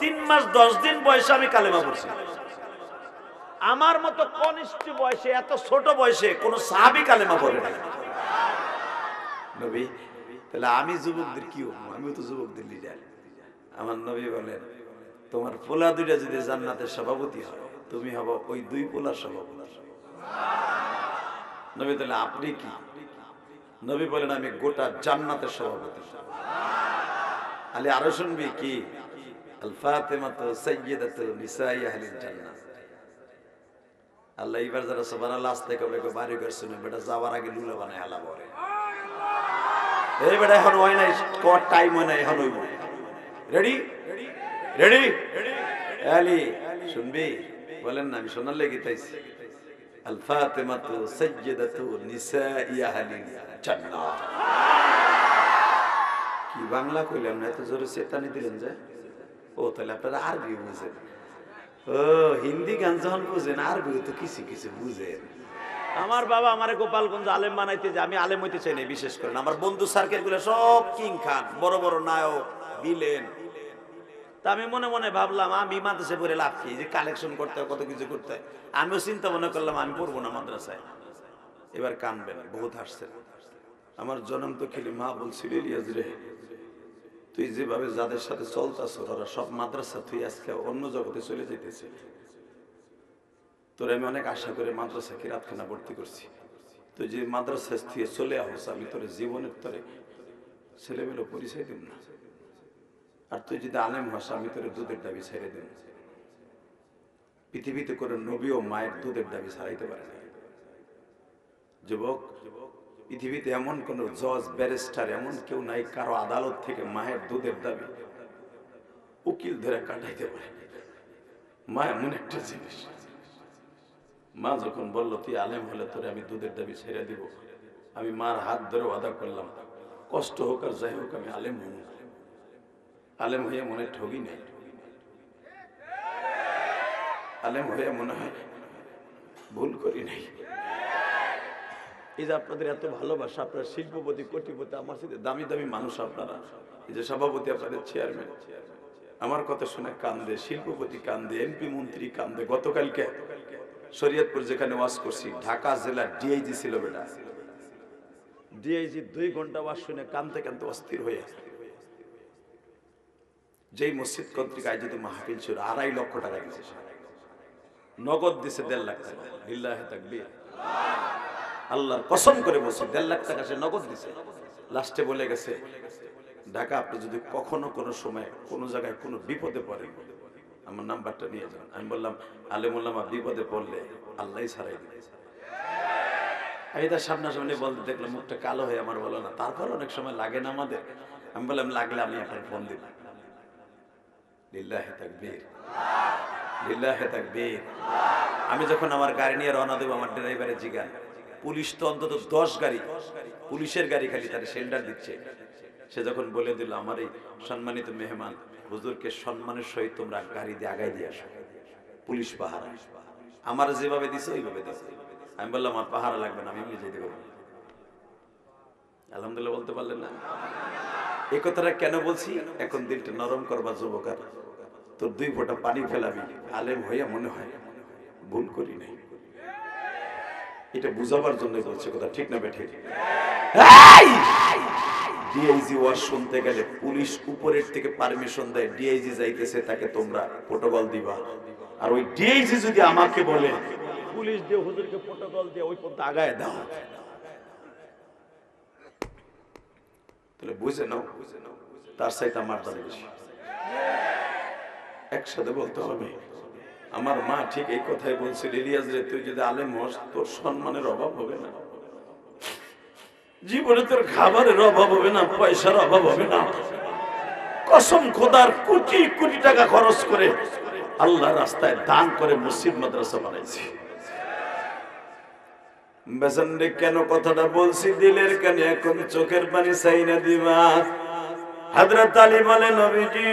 3 মাস 10 দিন বয়সে আমি কালেমা পড়ছি। আমার মতো কনিষ্ঠ বয়সে, এত ছোট বয়সে কোন সাহাবী কালেমা পড়ে না। নবী, তাহলে আমি যুবকদের কি হবো? আমিও তো যুবকদের লিডার। আমার নবী বলেন, তোমার পোলা দুইটা যদি জান্নাতের সভাপতি হয়, তুমি হবো ওই 2 পোলার সভাপতি। নবী, তাহলে আপনি কি? নবী বলেন, আমি গোটা জান্নাতের সভাপতি। আলী আরো শুনবি কি? আল ফাতিমাতু সাইয়্যিদাতু নিসাই আহলিল জান্নাহ। আল্লাহ এবার যারা সুবহানাল্লাহ আস্তে কবে বাড়ি ঘর শুনে বেটা যাওয়ার আগে লুলা বানায় আলা বলে, এই বেটা এখন হয় নাই, কত টাইম হয় নাই, এখন হইব। রেডি রেডি আলী শুনবি? বলেন না, আমি শোনার লেগে তাইছি। আল ফাতিমাতু সাইয়্যিদাতু নিসাই আহলিল জান্নাহ। কি বাংলা কইলাম না, এত জোরে চেতানি দিলেন যে? ও তাহলে আপনারা আরবি বুঝেন। ও হিন্দি গান যখন বুঝেন, আরবি তো কিছু কিছু বুঝেন। আমার বাবা আমারে গোপালগঞ্জ আলেম বানাইতে, যে আমি আলেম হইতে চাই না, বিশেষ করে আমার বন্ধু সার্কেল গুলো সব কিং খান, বড় বড় নায়ক, ভিলেন। তা আমি মনে মনে ভাবলাম, আমি মাদ্রাসায় পড়ে লাভ কি? যে কালেকশন করতে হয়, কত কিছু করতে হয়। আমিও চিন্তা মনে করলাম আমি পড়বো না মাদ্রাসায়। এবার কানবেন, বহুত হাসছেন। আমার জন্ম তো খেলি মা বলছিল, ইলিয়াস রে, তুই যেভাবে যাদের সাথে চলতাছ, ওরা সব মাদ্রাসা, তুই আজকে অন্য জগতে চলে যেতেছে। তোর আমি অনেক আশা করে মাদ্রাসা কিরাতখানা ভর্তি করছি। তুই যে মাদ্রাসা থেকে চলে আসছ, আমি তোর জীবনের তরে ছেলেমেলে পরিচয় দিব না। আর তুই যদি আলেম হস, আমি তোর দুধের দাবি ছেড়ে দেব। পৃথিবীতে করে নবী ও মায়ের দুধের দাবি ছাড়াইতে পারে না। যুবক, পৃথিবীতে এমন কোন জজ, ব্যারিস্টার এমন কেউ নাই কারো আদালত থেকে মায়ের দুধের দাবি উকিল ধরে কাটাইতে পারে। মা এমন একটা জিনিস। মা যখন বলল তুই আলেম হলে তোরে আমি দুধের দাবি ছেড়ে দিব, আমি মার হাত ধরে ওয়াদা করলাম, কষ্ট হোক আর যাই হোক আমি আলেম হব। আলেম হয়ে মনে ঠগি নেই, আলেম হয়ে মনে হয় ভুল করি নাই। এই যে আপনাদের এত ভালোবাসা, আপনার শিল্পপতি, কোটিপতি, আমার সাথে দামি দামি মানুষ আপনারা, এই যে সভাপতি, আপনাদের চেয়ারম্যান, আমার কথা শুনে কান্দে, শিল্পপতি কান্দে, এমপি মন্ত্রী কান্দে। গতকালকে শরীয়তপুর যেখানে ওয়াজ করছি, ঢাকা জেলার ডিআইজি ছিল বেটা, ডিআইজি 2 ঘন্টা ওয়াজ শুনে কান্দতে কান্দতে অস্থির হয়ে আসে। যেই মসজিদ কর্তৃক আয়োজিত মাহফিল ছিল, 2.5 লক্ষ টাকা দিয়েছে, নগদ দিছে 1.5 লাখ টাকা। লিল্লাহি তাকবীর। আল্লাহর কসম করে বলছি, 1.5 লাখ টাকা সে নগদ দিছে। লাস্টে বলে গেছে, ঢাকা আপনি যদি কখনো কোনো সময় কোনো জায়গায় কোনো বিপদে পড়েন, আমার নাম্বারটা নিয়ে যান। আমি বললাম, আলেমুল্লামা বিপদে পড়লে আল্লাহই ছাড়াই দিবে। আমি তার সামনাসামনি বলতে দেখলাম, মুখটা কালো হয়ে আমার বলো না, তারপর অনেক সময় লাগে না আমাদের। আমি বললাম, লাগলে আমি আপনার ফোন দিব। লিল্লাহি তাকবীর, লিল্লাহি তাকবীর। আমি যখন আমার গাড়ি নিয়ে রওনা দেবো, আমার ড্রাইভারের জিগান, পুলিশ তো অন্তত 10 গাড়ি, পুলিশের গাড়ি খালি তার সেন্ডার দিচ্ছে। সে যখন বলে দিল, আমার এই সম্মানিত মেহমান হুজুরকে সম্মানের সহিত তোমরা গাড়ি দিয়ে আগায় দিয়ে আসো, পুলিশ পাহারা। আমার যেভাবে দিছে ওইভাবে দিছে। আমি বললাম, আমার পাহারা লাগবে না, আমি এমনি যেতে পারবো। আলহামদুলিল্লাহ বলতে পারলেন না? এই কথাটা কেন বলছি? এখন দিলটা নরম করবা যুবকার, তোর 2 ফোঁটা পানি ফেলাবি, আলেম হইয়া মনে হয় ভুল করি নাই। এটা বুঝাবার জন্য বলছে কথা, ঠিক না বেঠে? ডিআইজি ওয়াজ শুনতে গেলে পুলিশ উপরের থেকে পারমিশন দেয়, ডিআইজি যাইতেছে, তাকে তোমরা প্রটোকল দিবা। আর ওই ডিআইজি যদি আমাকে বলে পুলিশ দিয়ে হুজুরকে প্রটোকল দিয়ে ওই পর্যন্ত আগায় দাও, তাহলে বুঝে নাও তার সাথে আমার দাবি বেশি। একসাথে বলতে হবে। আমার মা ঠিক এই কথাই বলছিল, ইলিয়াস রে, তুই যদি আলেম হস, তোর সম্মানের অভাব হবে না, জীবনে তোর খাবারের অভাব হবে না, পয়সার অভাব হবে না। কসম খোদার, কোটি কোটি টাকা খরচ করে আল্লাহ রাস্তায় দান করে মসজিদ মাদ্রাসা বানাইছি। বেসন্ডে কেন কথাটা বলছি দিলের কানে, এখন চোখের পানি চাই না দিবা। হযরত আলী বলে, নবীজি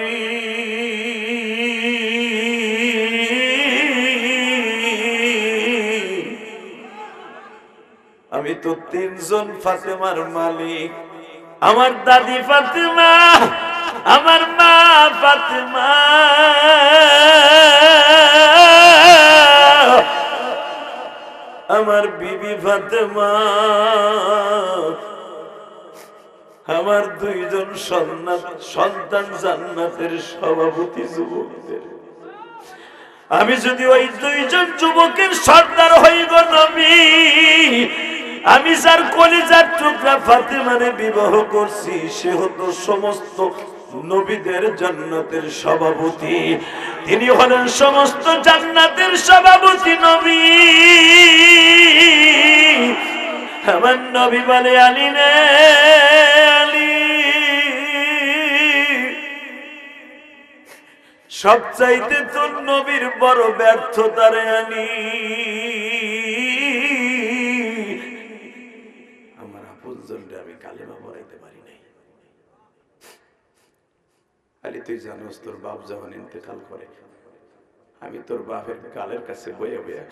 আমি তো 3 জন ফাতেমার মালিক, আমার দাদি ফাতেমা, আমার মা ফাতেমা, আমার বিবি ফাতেমা, আমার দুইজন সন্তান জান্নাতের সভাপতি যুবকদের। আমি যদি ওই দুইজন যুবকের সর্দার হই গো নবী, আমি যার কলিজার টুকরা ফাতেমারে বিবাহ করছি, সে হতো সমস্ত নবীদের জান্নাতের সভাপতি। তিনি হলেন সমস্ত জান্নাতের সভাপতি নবী। আমার নবী বলে, আলী রে আলী, সবচাইতে তোর নবীর বড় ব্যর্থতা রে আলী। আমার আপনজনকে আমি কালেমা পড়াইতে পারি নাই। আলী তুই জানোস তোর বাপ যখন ইন্তেকাল করে, আমি তোর বাপের গালের কাছে বইয়া বইয়া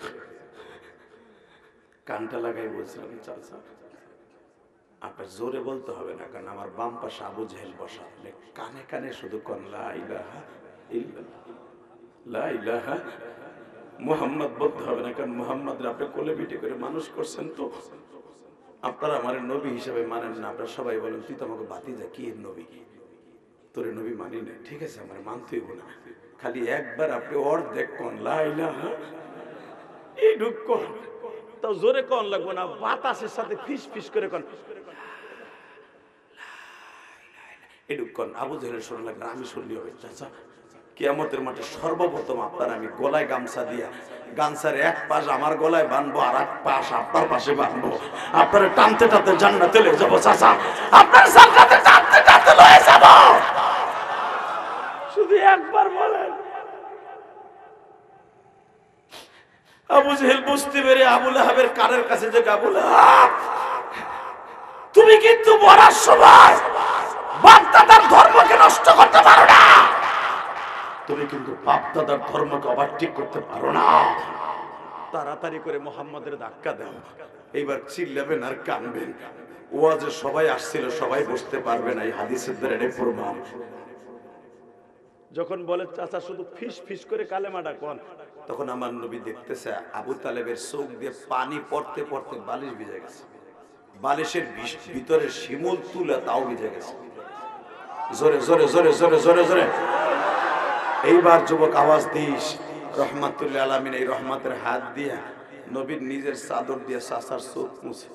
কানটা লাগাই বলছিলাম, চাচা আপনার জোরে বলতে হবে না, কারণ আমার বাম পাশে আবু জেহেল বসা, কানে কানে শুধু কোন লা ইলাহা ইল্লাল্লাহ, লা ইলাহা মুহাম্মদ বলতে হবে না, কারণ মুহাম্মদ আপনি কোলে পিঠে করে মানুষ করছেন, তো আপনারা আমার নবী হিসেবে মানেন না। আপনারা সবাই বলেন তুই তো আমাকে বাতি যা, কি নবী, তোরে নবী মানি না, ঠিক আছে আমার মানতেই না, খালি একবার আপনি অর্ধেক কোন লা ইলাহা এই ঢুক কোন, তাও জোরে কোন লাগবে না, বাতাসের সাথে ফিস ফিস করে কোন এডুকন। আবু জেহেলের শোনা লাগবে, আমি শুনলি হবে। চাচা কিয়ামতের মাঠে সর্বপ্রথম আপনার আমি গলায় গামছা দিয়া, গামছার এক পাশ আমার গলায় বানবো, আর এক পাশ আপনার পাশে বানবো, আপনারা টানতে টানতে জান্নাতে লয়ে যাবো। চাচা আপনার জান্নাতে টানতে টানতে লয়ে যাবো, শুধু একবার বলেন। আবু জেহেল বুঝতে পেরে আবু লাহাবের কানের কাছে যে, আবু লাহাব তুমি কিন্তু মরার সময় বাপ-দাদার ধর্মকে নষ্ট করতে পারো না, তুমি কিন্তু বাপ-দাদার ধর্মকে ওভারটেক করতে পারো না, তাড়াতাড়ি করে মুহাম্মাদের ধাক্কা দাও। এইবার চিল্লাবেন আর কানবেন। ওয়াজে সবাই আসছিল, সবাই বসতে পারবে না, এই হাদিসের দ্বারা এটা প্রমাণ। যখন বলে চাচা শুধু ফিস ফিস করে কালেমাটা কোন, তখন আমার নবী দেখতেছে আবু তালেবের চোখ দিয়ে পানি পড়তে পড়তে বালিশ ভিজে গেছে, বালিশের ভিতরে শিমুল তুলে তাও ভিজে গেছে। জোরে জোরে জোরে জোরে জোরে জোরে এইবার যুবক আওয়াজ দিস, রহমাতুল্লাহ আলামিন এই রহমতের হাত দিয়া নবীর নিজের চাদর দিয়ে চাচার চোখ মুছে,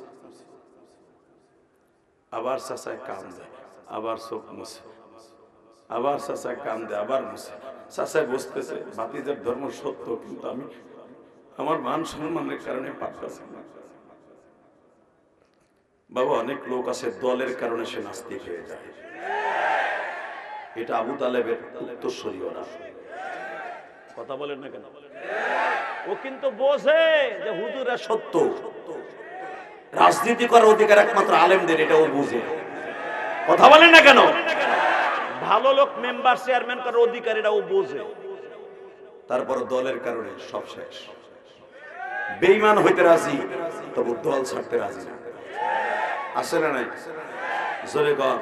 আবার চাচায় কাম দেয়, আবার চোখ মুছে, আবার চাচায় কাম দেয়, আবার মুছে। চাচায় বুঝতেছে ভাতিজার ধর্ম সত্য, কিন্তু আমি আমার মান সম্মানের কারণে পারতেছি না। বাবা অনেক লোক আছে দলের কারণে সে নাস্তিক হয়ে যায়, এটা আবু তালেবের উত্তরসূরি ওরা। কথা বলেন না কেন? ও কিন্তু বোঝে যে হুজুরা সত্য, রাজনীতি করার অধিকার একমাত্র আলেমদের, এটা ও বুঝে। কথা বলেন না কেন? ভালো লোক মেম্বার চেয়ারম্যান করার অধিকার এটা ও বোঝে। তারপর দলের কারণে সব শেষ। বেঈমান হইতে রাজি, তবু দল ছাড়তে রাজি না। আসে না নাই? জোরে গন।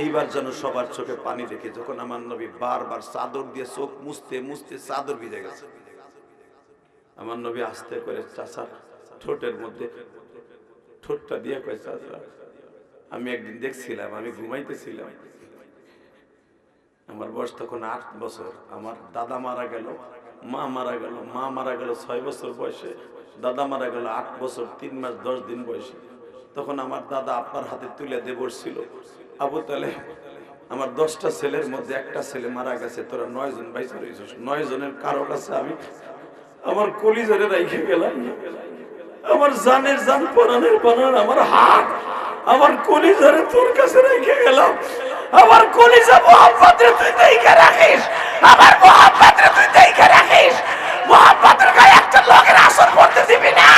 এইবার যেন সবার চোখে পানি দেখে, যখন আমার নবী বারবার চাদর দিয়ে চোখ মুছতে মুছতে চাদর ভিজে গেছে, আমার নবী আস্তে করে চাচার ঠোঁটের মধ্যে ঠোঁটটা দিয়ে কয়, চাচা আমি একদিন দেখছিলাম, আমি ঘুমাইতেছিলাম, আমার বয়স তখন 8 বছর, আমার দাদা মারা গেল, মা মারা গেল, মা মারা গেল 6 বছর বয়সে, দাদা মারা গেল 8 বছর 3 মাস 10 দিন বয়সে। তখন আমার দাদা আপনার হাতে তুলে দিয়ে বসছিল, আবু তালেব আমার 10টা ছেলের মধ্যে একটা ছেলে মারা গেছে, তোরা 9 জন বাইসা রয়েছিস, 9 জনের কারো কাছে আমি আমার কলিজারে রাইখে গেলাম, আমার জানের জান পরানের পরান আমার হাত আমার কলিজারে তোর কাছে রেখে গেলাম, আমার কলিজা মুহাম্মদের তুই দেখে রাখিস, আমার মুহাম্মদের তুই দেখে রাখিস, মুহাম্মদের গায়ে একটা লোকের আসর পড়তে দিবি না।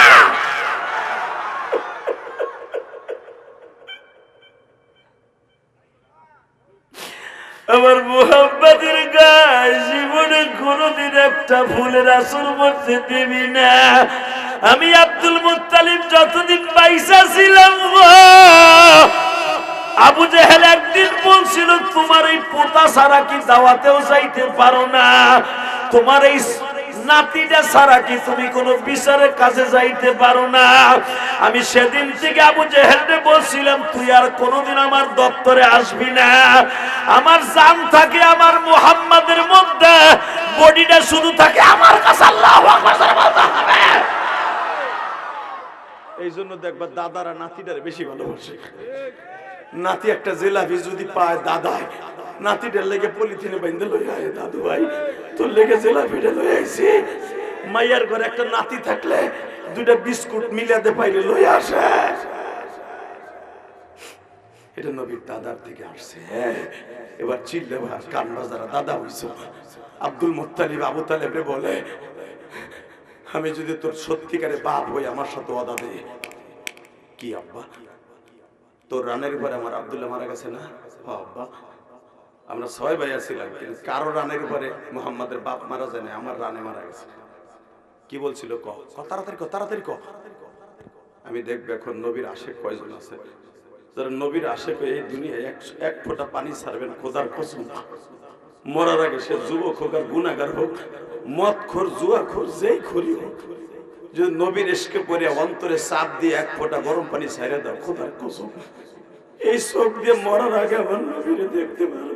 আমার মুহাম্মদের গায়ে জীবনে কোনদিন একটা ফুলের আসর পড়তে দিবি না। আমি আব্দুল মুত্তালিব যতদিন বাইসা ছিলাম, আবু জেহেল একদিন বলছিল তোমার এই পোতা ছাড়া কি দাওয়াতেও যাইতে পারো না, তোমার এই নাতিটা ছাড়া কি তুমি কোন বিচারের কাছে যাইতে পারো না। আমি সেদিন থেকে আবু জেহেলকে বলছিলাম তুই আর কোনোদিন আমার দপ্তরে আসবি না, আমার জান থাকে আমার মুহাম্মাদের মধ্যে, বডিটা শুধু থাকে আমার কাছে। আল্লাহু আকবার বলতে হবে। এই জন্য দেখবা দাদারা নাতিটারে বেশি ভালোবাসে। নাতি একটা জিলাপি যদি পায় দাদায়, নাতিটার লেগে পলিথিনে বাইন্ধে লই আয়, দাদু ভাই তোর লেগে জিলাপিটা লই আইছি। মাইয়ার ঘরে একটা নাতি থাকলে দুইটা বিস্কুট মিলাতে পাইলে লই আসে। এটা নবীর দাদার থেকে আসছে। এবার চিল্লে ভার কান বাজারা দাদা হইছো। আব্দুল মুত্তালিব আবু তালেবরে বলে আমি যদি তোর সত্যিকারে বাপ হই আমার সাথে ওয়াদা দে। কি আব্বা? তোর রানের উপরে আমার আব্দুল্লাহ মারা গেছে না? আব্বা আমরা 6 ভাই ছিলাম, কিন্তু কারো রানের উপরে মুহাম্মাদের বাপ মারা যায় না, আমার রানে মারা গেছে। কি বলছিল? তাড়াতাড়ি ক। আমি দেখব এখন নবীর আশেক কয়জন আছে যারা নবীর আশেক এই দুনিয়ায় এক ফোঁটা পানি ছাড়বেন খোদার কসম। মরার আগে সে যুবক হোক আর গুনাহগার হোক, মদখোর জুয়াখোর যেই খোরি হোক, যদি নবীর ইশকে পড়ে অন্তরে চাপ দিয়ে এক ফোঁটা গরম পানি ছাইড়া দাও, খোদার কসম এই চোখ দিয়ে মরার আগে আমার নবীরে দেখতে পারবে।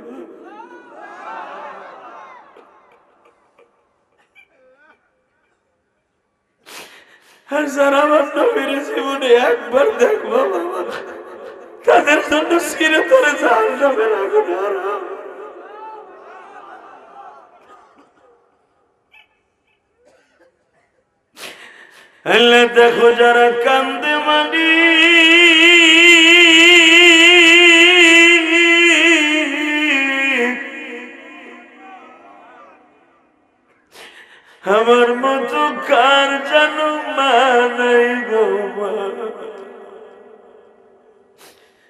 আর যারা আমার নবীর জীবনে একবার দেখবো বাবা, তাদের জন্য সিরে ধরে জাহান্নামের আগুন হারাম। আল্লাহ দেখো যারা কান্দে মানি, আমার মতো কার জানো মা নাই গো মা।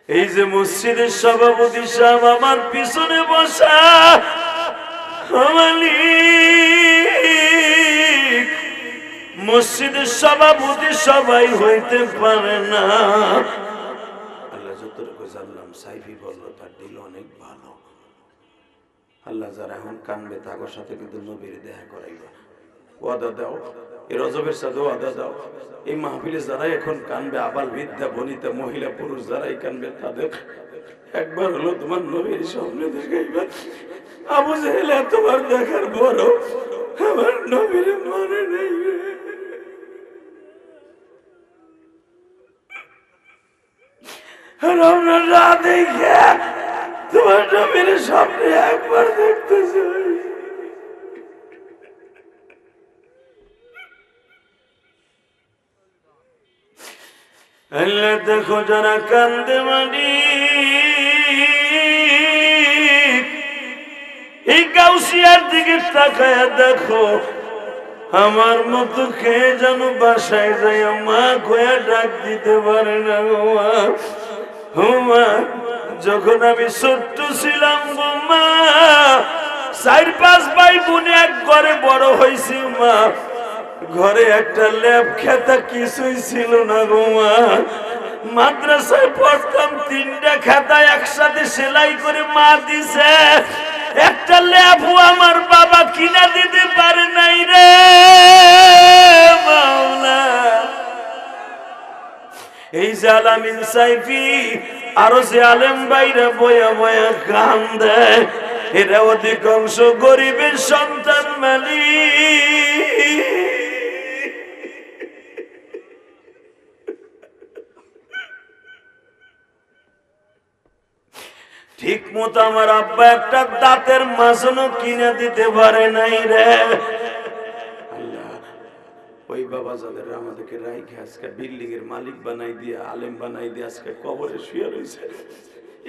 এই যে মসজিদের সভাপতি সাহেব আমার পিছনে বসা, মসজিদের সভাপতি সবাই হইতে পারে না। আল্লাহ যতটুকু জানলাম সাইফি বললো তার দিল অনেক ভালো। আল্লাহ যারা এখন কানবে তাদের সাথে কিন্তু নবীর দেখা করাইবা, ওয়াদা দাও। এই রজবের সাথে ওয়াদা দাও, এই মাহফিলে যারা এখন কানবে, আবাল বৃদ্ধা বনিতা মহিলা পুরুষ যারাই কানবে, তাদের একবার হলো তোমার নবীর সামনে দেখাইবা। আবু জেহেল তোমার দেখার বড় আমার নবীর মনে নেই। আর আমরা না দেখে তোমার নবীর সামনে একবার দেখতে চাই। আল্লাহ দেখো যারা কান্দে মানি, এই গাউসিয়ার দিকে তাকায়া দেখো, আমার মতো খেয়ে যেন বাসায় যায় মা কয়া ডাক দিতে পারে না গো মা। ও মা, যখন আমি ছোট্ট ছিলাম গো মা, 4-5 ভাই বোনে এক ঘরে বড় হয়েছি মা, ঘরে একটা ল্যাব খেতা কিছুই ছিল না গো মা। মাদ্রাসায় পড়তাম, 3টা খাতা একসাথে সেলাই করে মা দিছে, একটা ল্যাবও আমার বাবা কিনা দিতে পারে নাই রে মাওলা। এই যে আলামিন সাইফি আরো যে আলেম ভাইরা বয়া বয়া কান্দে, এরা অধিকাংশ গরিবের সন্তান মালিক। ঠিক মতো আমার আব্বা একটা দাঁতের মাসনও কিনে দিতে পারে নাই রে। আল্লাহ ওই বাবা যাদের আমাদেরকে রাইখে আজকে বিল্ডিং এর মালিক বানাই দিয়ে, আলেম বানাই দিয়ে আজকে কবরে শুয়ে রয়েছে।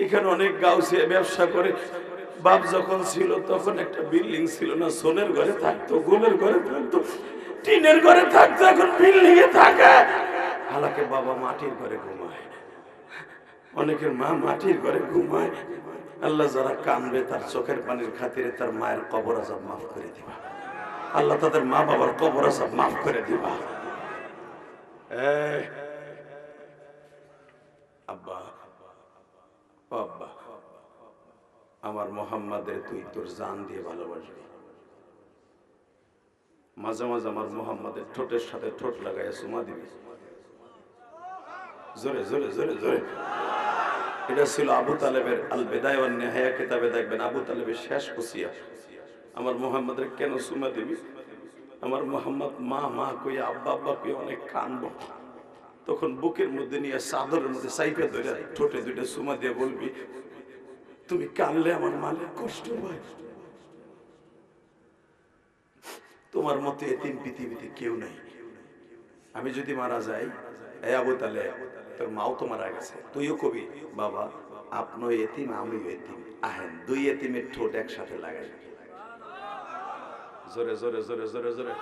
এখানে অনেক গাউসিয়া ব্যবসা করে। বাপ যখন ছিল তখন একটা বিল্ডিং ছিল না, সোনের ঘরে থাকতো, গোলের ঘরে থাকতো, টিনের ঘরে থাকতো, এখন বিল্ডিং এ থাকে। হালাকে বাবা মাটির ঘরে ঘুমায়, অনেকের মা মাটির ঘরে ঘুমায়। আল্লাহ যারা কানবে তার চোখের পানির খাতিরে তার মায়ের কবর আযাব মাফ করে দিবা। আল্লাহ তাদের মা বাবার কবর আযাব মাফ করে দিবা। আব্বা, ও আমার মোহাম্মদের তুই তোর জান দিয়ে ভালোবাসবি। মাঝে মাঝে আমার মোহাম্মদের ঠোঁটের সাথে ঠোঁট লাগাইয়া চুমা দিবি। জোরে জোরে জোরে জোরে। এটা ছিল আবু তালেবের আল বিদায়া ওয়ান নিহায়া কিতাবে দেখবেন আবু তালেবের শেষ ওসিয়ত। আমার মোহাম্মদের কেন চুমা দিবি? আমার মোহাম্মদ মা মা কইয়া আব্বা আব্বা কইয়া অনেক কাঁদব, তখন বুকের মধ্যে নিয়ে চাদরের মধ্যে সাইপে ধরে ঠোঁটে দুইটা চুমা দিয়ে বলবি, তুমি কানলে আমার মালিক কষ্ট পায়। তোমার মতো এতিম পৃথিবীতে কেউ নাই। আমি যদি মারা যাই, এ আবু তালেব তোর মাও তো মারা গেছে, তুইও কবি বাবা আপনিও এতিম আমিও এতিম, আহেন দুই এতিমের ঠোঁট একসাথে লাগাই। জোরে জোরে জোরে জোরে জোরে।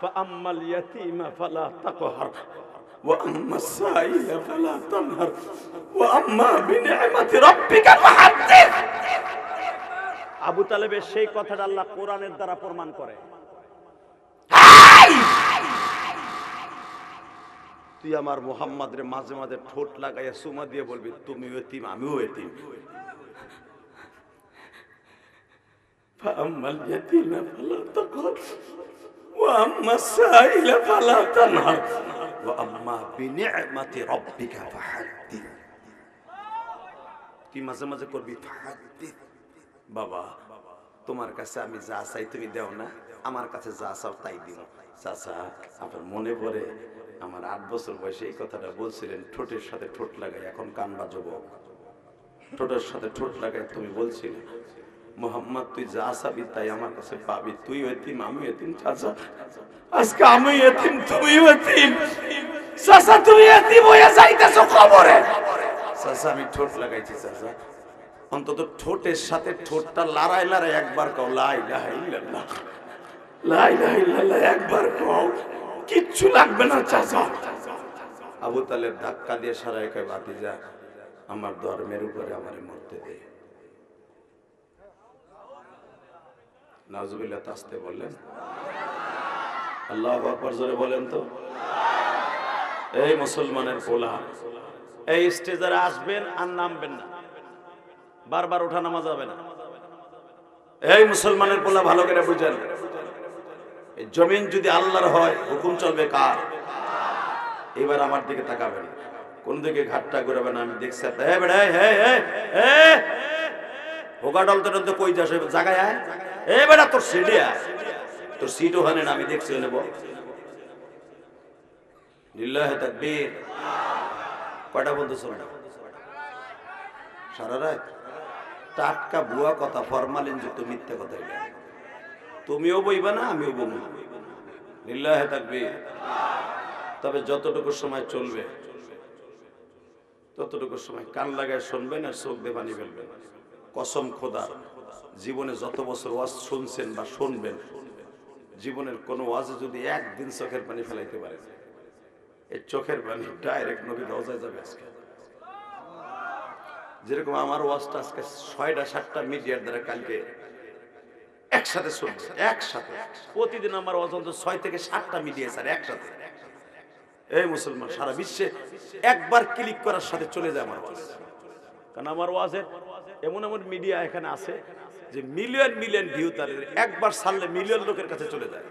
فأما اليتيم فلا تقهر وأما السائل فلا تنهر وأما بنعمة ربك فحدث। আবু তালেবের সেই কথাটা আল্লাহ কোরআনের দ্বারা প্রমাণ করে। তুই আমার মোহাম্মদের মাঝে মাঝে ঠোঁট লাগাইয়া চুমা দিয়ে বলবি, তুমিও এতিম আমিও এতিম। فأما اليتيم فلا تقهر وأما السائل فلا تنهر وأما بنعمة ربك فحدث। তুই মাঝে মাঝে করবি ফাহাদ্দিস। বাবা তোমার কাছে আমি যা চাই তুমি দেও না, আমার কাছে যা চাও তাই দিব। চাচা আপনার মনে পড়ে আমার 8 বছর বয়সে এই কথাটা বলছিলেন, ঠোঁটের সাথে ঠোঁট লাগাই, এখন কান বাজবো, ঠোঁটের সাথে ঠোঁট লাগাই তুমি বলছিলে মোহাম্মদ তুই যা চাবি তাই আমার কাছে পাবি, তুই এতিম আমি এতিম। চাচা আজকে আমি এতিম তুমিও এতিম। চাচা তুমি এতিম হয়ে যাইতেছো কবরে। চাচা আমি ঠোঁট লাগাইছি, চাচা অন্তত ঠোঁটের সাথে ঠোঁটটা লড়াই লড়াই একবার কও লা ইলাহা ইল্লাল্লাহ, লা ইলাহা ইল্লাল্লাহ একবার কও, কিচ্ছু লাগবে না চাচা। আবু তালেব ধাক্কা দিয়ে সারায় কয় ভাতিজা আমার ধর্মের উপরে আমারে মরতে দে। নাউজুবিল্লাহ তাসতে বললেন, আল্লাহু আকবার জোরে বলেন তো। এই মুসলমানের পোলা, এই স্টেজে আসবেন আর নামবেন না, বারবার ওঠা নামা যাবে না। এই মুসলমানের পোলা ভালো করে বুঝেন, এই জমিন যদি আল্লাহর হয় হুকুম চলবে কার? এবার আমার দিকে তাকাবেন, কোন দিকে ঘাটটা ঘুরাবেন আমি দেখছি। হোগা ডলতে ডলতে কই যাস জায়গায় আয়, এ বেটা তোর সিটে আয়, তোর সিট ওখানে না আমি দেখছি নেব। লিল্লাহি তাকবীর। কয়টা বলতেছো ম্যাডাম? সারা রাত টাটকা বুয়া কথা, ফরমালিন যুক্ত মিথ্যা কথা। তুমিও বইবা না আমিও বলবো। লিল্লাহি তাকবীর। তবে যতটুকু সময় চলবে ততটুকু সময় কান লাগায় শুনবেন আর চোখ দিয়ে পানি ফেলবেন। কসম খোদার, জীবনে যত বছর ওয়াজ শুনছেন বা শুনবেন, জীবনের কোন ওয়াজে যদি একদিন চোখের পানি ফেলাইতে পারে, এই চোখের পানি ডাইরেক্ট নবী রওজায় যাবে। আজকে যেরকম আমার ওয়াজটা আজকে 6টা 7টা মিডিয়ার দ্বারা কালকে একসাথে শুনছে, একসাথে প্রতিদিন আমার ওয়াজ অন্তত 6 থেকে 7টা মিডিয়া স্যার একসাথে। এই মুসলমান সারা বিশ্বে একবার ক্লিক করার সাথে চলে যায় আমার ওয়াজ। কারণ আমার ওয়াজে এমন এমন মিডিয়া এখানে আছে যে মিলিয়ন মিলিয়ন ভিউ, তার একবার ছাড়লে মিলিয়ন লোকের কাছে চলে যায়।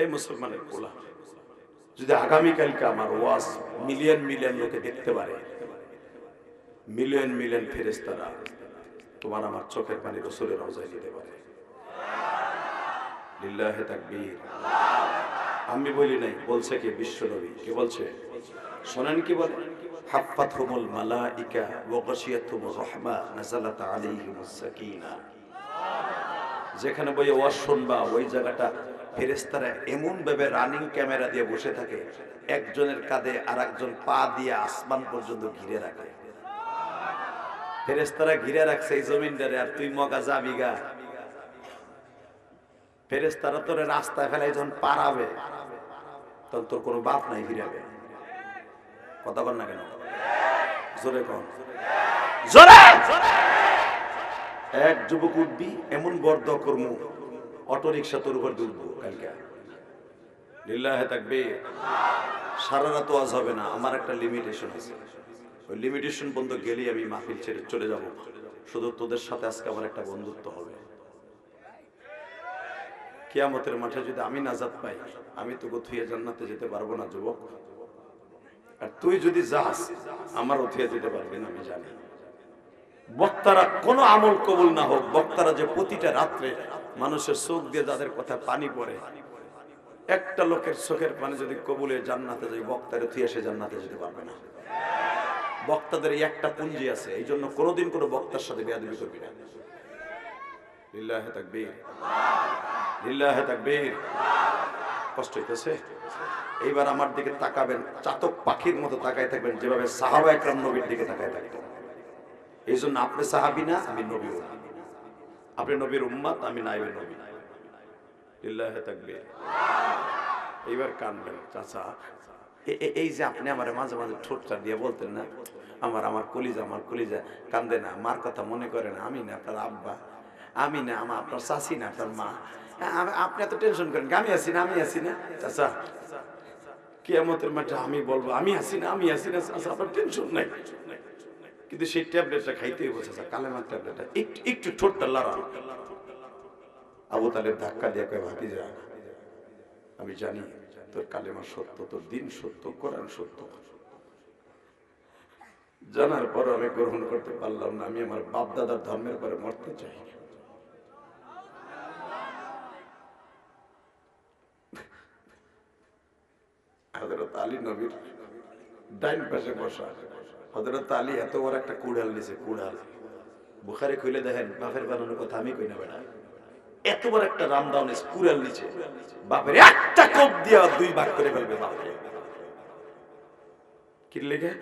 এই মুসলমানের পোলা যদি আগামীকালকে আমার ওয়াজ মিলিয়ন মিলিয়ন লোকে দেখতে পারে, মিলিয়ন মিলিয়ন ফেরেশতারা তোমার আমার চোখের পানি রাসূলের রওজায় দিতে পারে। লিল্লাহি তাকবীর। আমি বলি নাই, বলছে কি বিশ্বনবী। কি বলছে শোনেন কি বলে? হাফাতহুমুল মালাইকা ওয়া গাশিয়াতুহুমুর রাহমা নাযালাত আলাইহিমুস সাকিনা। যেখানে বই ওয়াজ শুনবা ওই জায়গাটা ফেরেশতারা এমন ভাবে রানিং ক্যামেরা দিয়ে বসে থাকে, একজনের কাঁধে আরেকজন পা দিয়ে আসমান পর্যন্ত ঘিরে রাখে। ফেরেশতারা ঘিরে রাখছে এই জমিনটারে, আর তুই মগা যাবি গা। ফেরেশতারা তোরে রাস্তায় ফেলাই যখন পারাবে তখন তোর কোনো বাপ নাই ফিরাবে। কথা বল না কেন? জোরে কন, জোরে। এক যুবক উঠবি, এমন বর্দ কর্ম অটো রিক্সা তোর উপর দুলবো কালকে। লিল্লাহি তাকবীর। সারা রাত ওয়াজ হবে না, আমার একটা লিমিটেশন আছে। ওই লিমিটেশন বন্ধ গেলেই আমি মাহফিল ছেড়ে চলে যাব। শুধু তোদের সাথে আজকে আমার একটা বন্ধুত্ব হবে। কিয়ামতের মাঠে যদি আমি নাজাত পাই, আমি তোকে থুয়ে জান্নাতে যেতে পারবো না যুবক। আর তুই যদি যাস, আমারও থুয়ে যেতে পারবি না, আমি জানি। বক্তারা কোনো আমল কবুল না হোক, বক্তারা যে প্রতিটা রাত্রে মানুষের চোখ দিয়ে যাদের কথা পানি পড়ে, একটা লোকের চোখের পানি যদি কবুলে জান্নাতে যায়, বক্তারে থুয়ে সে জান্নাতে যেতে পারবে না। বক্তাদের এই একটা পুঞ্জি আছে, এই জন্য কোনোদিন কোনো বক্তার সাথে বেয়াদবি করবি না। লিল্লাহে তাকবীর, লিল্লাহে তাকবীর। কষ্ট হইতেছে? এইবার আমার দিকে তাকাবেন, চাতক পাখির মতো তাকায় থাকবেন, যেভাবে সাহাবা একরাম নবীর দিকে তাকায় থাকবেন। এই জন্য আপনি সাহাবী না, আমি নবী। আপনি নবীর উম্মত, আমি নাইবের নবী। লিল্লাহে তাকবীর। এইবার কানবেন। চাচা, এই যে আপনি আমার মাঝে মাঝে ঠোঁটটা দিয়ে বলতেন না, আমার কলিজা, আমার কলিজা কান্দে না, মার কথা মনে করে না, আমি না আপনার আব্বা, আমি না আপনার চাচি না আপনার মা, আপনি এত টেনশন করেন, আমি আছি না, আমি আছি না। চাচা, কিয়ামতের মাঠে আমি বলবো আমি আছি না, আমি আছি না। চাচা, আপনার টেনশন নাই, কিন্তু সেই ট্যাবলেটটা খাইতে হইব। চাচা, কালেমার ট্যাবলেটটা একটু ঠোঁটটা লড়ান। আবু তালেব ধাক্কা দিয়ে কয়, ভাতিজা, আমি জানি তোর কালেমা সত্য, তোর দিন সত্য, কোরআন সত্য। জানার পর আমি গ্রহণ করতে পারলাম না, আমি আমার বাপ দাদার ধর্মের পরে মরতে চাই। হযরত আলী নবীর ডাইন পাশে বসা। হযরত আলী এত বড় একটা কুড়াল নিছে, কুড়াল। বুখারী খুলে দেখেন, বাপের বানানোর কথা আমি কই না বেটা। এত বড় একটা রামদাও নিছে, কুড়াল নিচে, বাপের একটা কোপ দিয়া দুই ভাগ করে ফেলবে বাপরে। কি লেগে?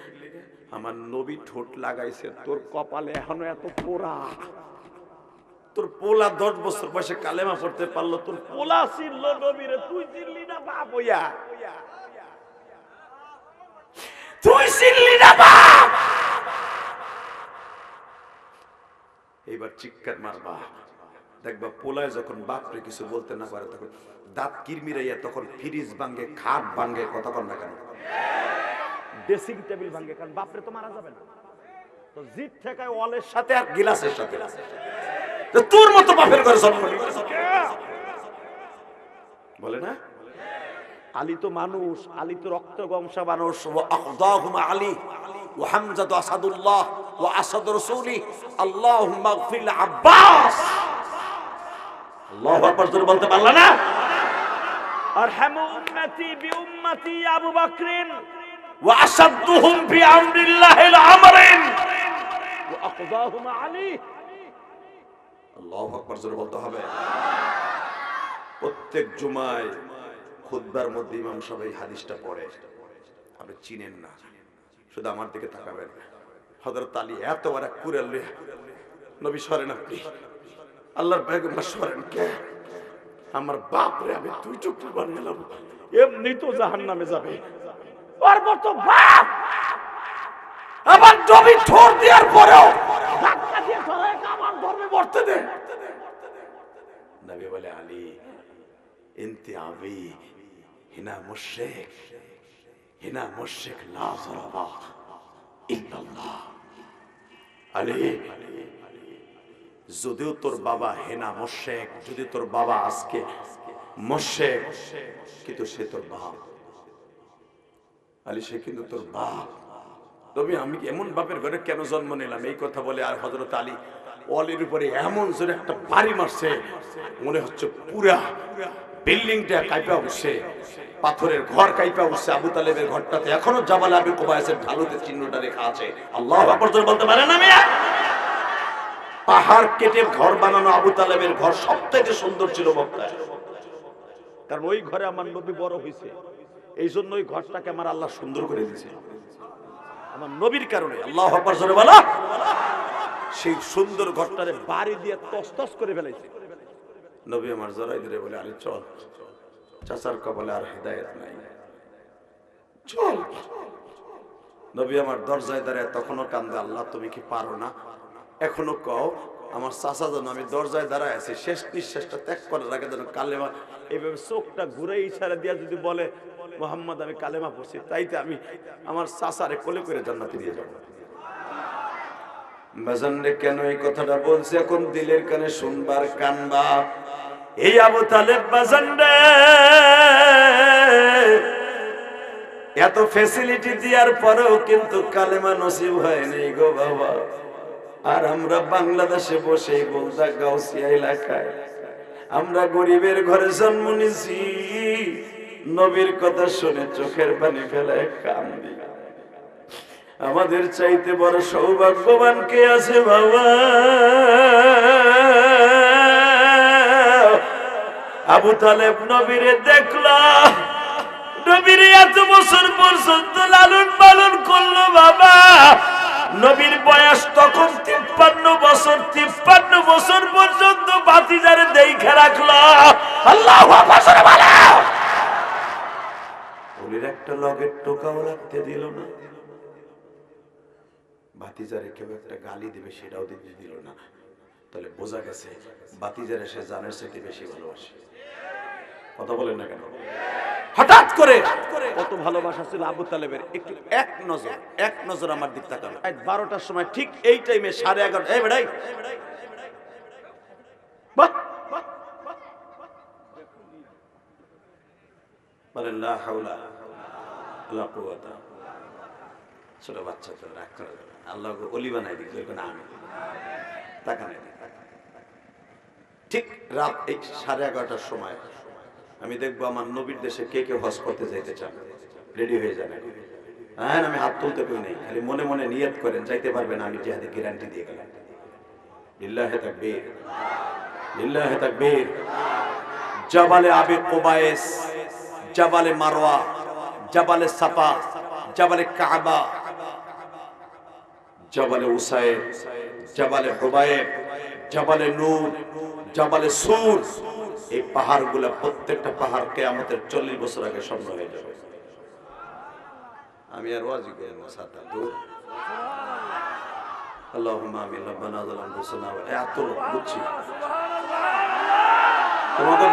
আমার নবী ঠোঁট লাগাইছে, তোর কপালে এখনো এত পোড়া। তোর পোলা 10 বছর বয়সে কালেমা পড়তে পারলো, তোর পোলা ছিল নবীরে, তুই চিনলি না বাপ হইয়া, তুই চিনলি না বাপ। এইবার চিৎকার মারবা, দেখবা পোলায় যখন বাপরে কিছু বলতে না পারে, তখন দাঁত কিরমিরাইয়া তখন ফ্রিজ ভাঙ্গে, খাট ভাঙ্গে, কথা কন না কেন, ড্রেসিং টেবিল ভাঙ্গে, কারণ বাপরে তো মারা যাবে না, তো জিদ ঠেকায় ওয়ালের সাথে আর গিলাসের সাথে। তোর মতো বাপের ঘরে জন্ম বলে না। আলী তো মানুষ, আলী তো রক্ত বংশা মানুষ। আলী ও হামজা তো আসাদুল্লাহ ও আসাদ রাসূলি, আল্লাহুম্মা গফির লি আব্বাস। আল্লাহু আকবার জোরে বলতে পারলা না? আরহামু উম্মতি বিউম্মতি আবু বকরিন ওয়া আসাদুহুম ফি আমরিল্লাহিল আমরিন ওয়া আখযাহুম আলী। আল্লাহু আকবার জোরে বলতে হবে। প্রত্যেক জুমায় খুতবার মধ্যে ইমাম সাহেব এই হাদিসটা পড়ে, আপনি চিনেন না, শুধু আমার দিকে তাকাবেন। হযরত আলী এত বড় কুড়াল, নবী সরেন, আপনি আল্লাহর পয়গম্বর সরেন, কে আমার বাপ রে আমি দুই টুকরো বানাইলাম, এমনি তো জাহান্নামে যাবে, ওর মতো বাপ আমার নবী ঠোর দেওয়ার পরেও ধাক্কা দিয়ে সরায় আমার ধর্মে মরতে দে। নবী বলে, আলী ইনতি আবি হিনা মুশরিক, হিনা মুশরিক লা যারাবা ইল্লাল্লাহ। আলী, যদিও তোর বাবা হেনা মুশরিক, যদি তোর বাবা আজকে মুশরিক, কিন্তু সে তোর বাপ। আলী, সে কিন্তু তোর বাপ। তবে আমি এমন বাপের ঘরে কেন জন্ম নিলাম, এই কথা বলে আর হযরত আলী ওয়ালির উপরে এমন জোরে একটা বাড়ি মারছে, মনে হচ্ছে পুরা বিল্ডিংটা কাইপা উঠছে, পাথরের ঘর কাইপা উঠছে। আবু তালেবের ঘরটাতে এখনো জাবাল আবি কুবাইসের ঢালুতে চিহ্নটা রেখা আছে। আল্লাহু আকবার জোরে বলতে পারে না মিয়া? পাহাড় কেটে ঘর বানানো আবু তালেবের ঘর সবথেকে সুন্দর ছিল মক্কায়, কারণ ওই ঘরে আমার নবী বড় হয়েছে, এই জন্য ওই ঘরটাকে আমার আল্লাহ সুন্দর করে দিয়েছে আমার নবীর কারণে। আল্লাহু আকবার জোরে বলো। সেই সুন্দর ঘরটারে বাড়ি দিয়ে তসতস করে ফেলাইছে। নবী আমার জড়াই ধরে বলে, আরে চল, চাচার কপালে আর হেদায়েত নাই, চল। নবী আমার দরজায় দাঁড়ায় তখনও কান্দে, আল্লাহ তুমি কি পারো না? এখনো কও আমার চাচা যেন, আমি দরজায় দাঁড়ায় আছি, শেষ নিঃশ্বাসটা ত্যাগ করার আগে যেন কালেমা, এইভাবে চোখটা ঘুরে ইশারা দিয়া যদি বলে মোহাম্মদ আমি কালেমা পড়ছি, তাইতে আমি আমার চাচারে কোলে করে জান্নাতে নিয়ে যাবো। বাজানরে কেন এই কথাটা বলছে এখন দিলের কানে শুনবার কানবা। এই আবু তালেব বাজানরে এত ফ্যাসিলিটি দেওয়ার পরেও কিন্তু কালেমা নসিব হয়নি গো বাবা। আর আমরা বাংলাদেশে বসে বলতা গাউসিয়া এলাকায় আমরা গরিবের ঘরে জন্ম নিয়েছি, নবীর কথা শুনে চোখের পানি ফেলায় কান্দি। আমাদের চাইতে বড় সৌভাগ্যবান কে আছে বাবা? আবু তালেব নবীরে দেখলা, নবীর এত বছর পর্যন্ত লালন পালন করলো বাবা। নবীর বয়স তখন 53 বছর, 53 বছর পর্যন্ত ভাতিজারে দেখে রাখলো। আল্লাহু আকবার বলো। ওলির একটা লগের টোকাও রাখতে দিল না। ভাতিজারে কেউ একটা গালি দিবে সেটাও দিতে দিল না। তাহলে বোঝা গেছে ভাতিজারে সে জানের সাথে বেশি ভালোবাসে। কথা বলেন না কেন? হঠাৎ করে কত ভালোবাসা ছিল আবু তালেবের, একটু এক নজর আমার দিক তাকাবে। 12টার সময় ঠিক এই টাইমে 11:30, এই বেড়াই বলেন লা হাওলা ওয়ালা কুওয়াতা। ছোট বাচ্চা তো রাগ করে আল্লাহ ওলি বানাই দিক না, আমি তাকানে ঠিক রাত 11:30টার সময় আমি দেখবো আমার নবীর দেশে কে কে হজ করতে যাইতে চান, রেডি হয়ে যাবে। হ্যাঁ, আমি হাত তুলতে কই নাই, খালি মনে মনে নিয়ত করেন যাইতে পারবেন, আমি জিহাদে গ্যারান্টি দিয়ে গেলাম। লিল্লাহি তাকবীর, লিল্লাহি তাকবীর। জাবালে আবি কুবাইস, জাবালে মারওয়া, জাবালে সাফা, জাবালে কাবা, জাবালে উসাইদ, জাবালে হুবাইব, জাবালে নূর, জাবালে সুর, এই পাহাড়গুলা প্রত্যেকটা পাহাড় কিয়ামতের 40 বছর আগে স্বর্ণ হয়ে যাবে। আমি আর ওয়াজি করি না সাথে দূর। আল্লাহুম্মা আমিন। রব্বানা যালামনা আনফুসানা ওয়া এত বুঝছি তোমাদের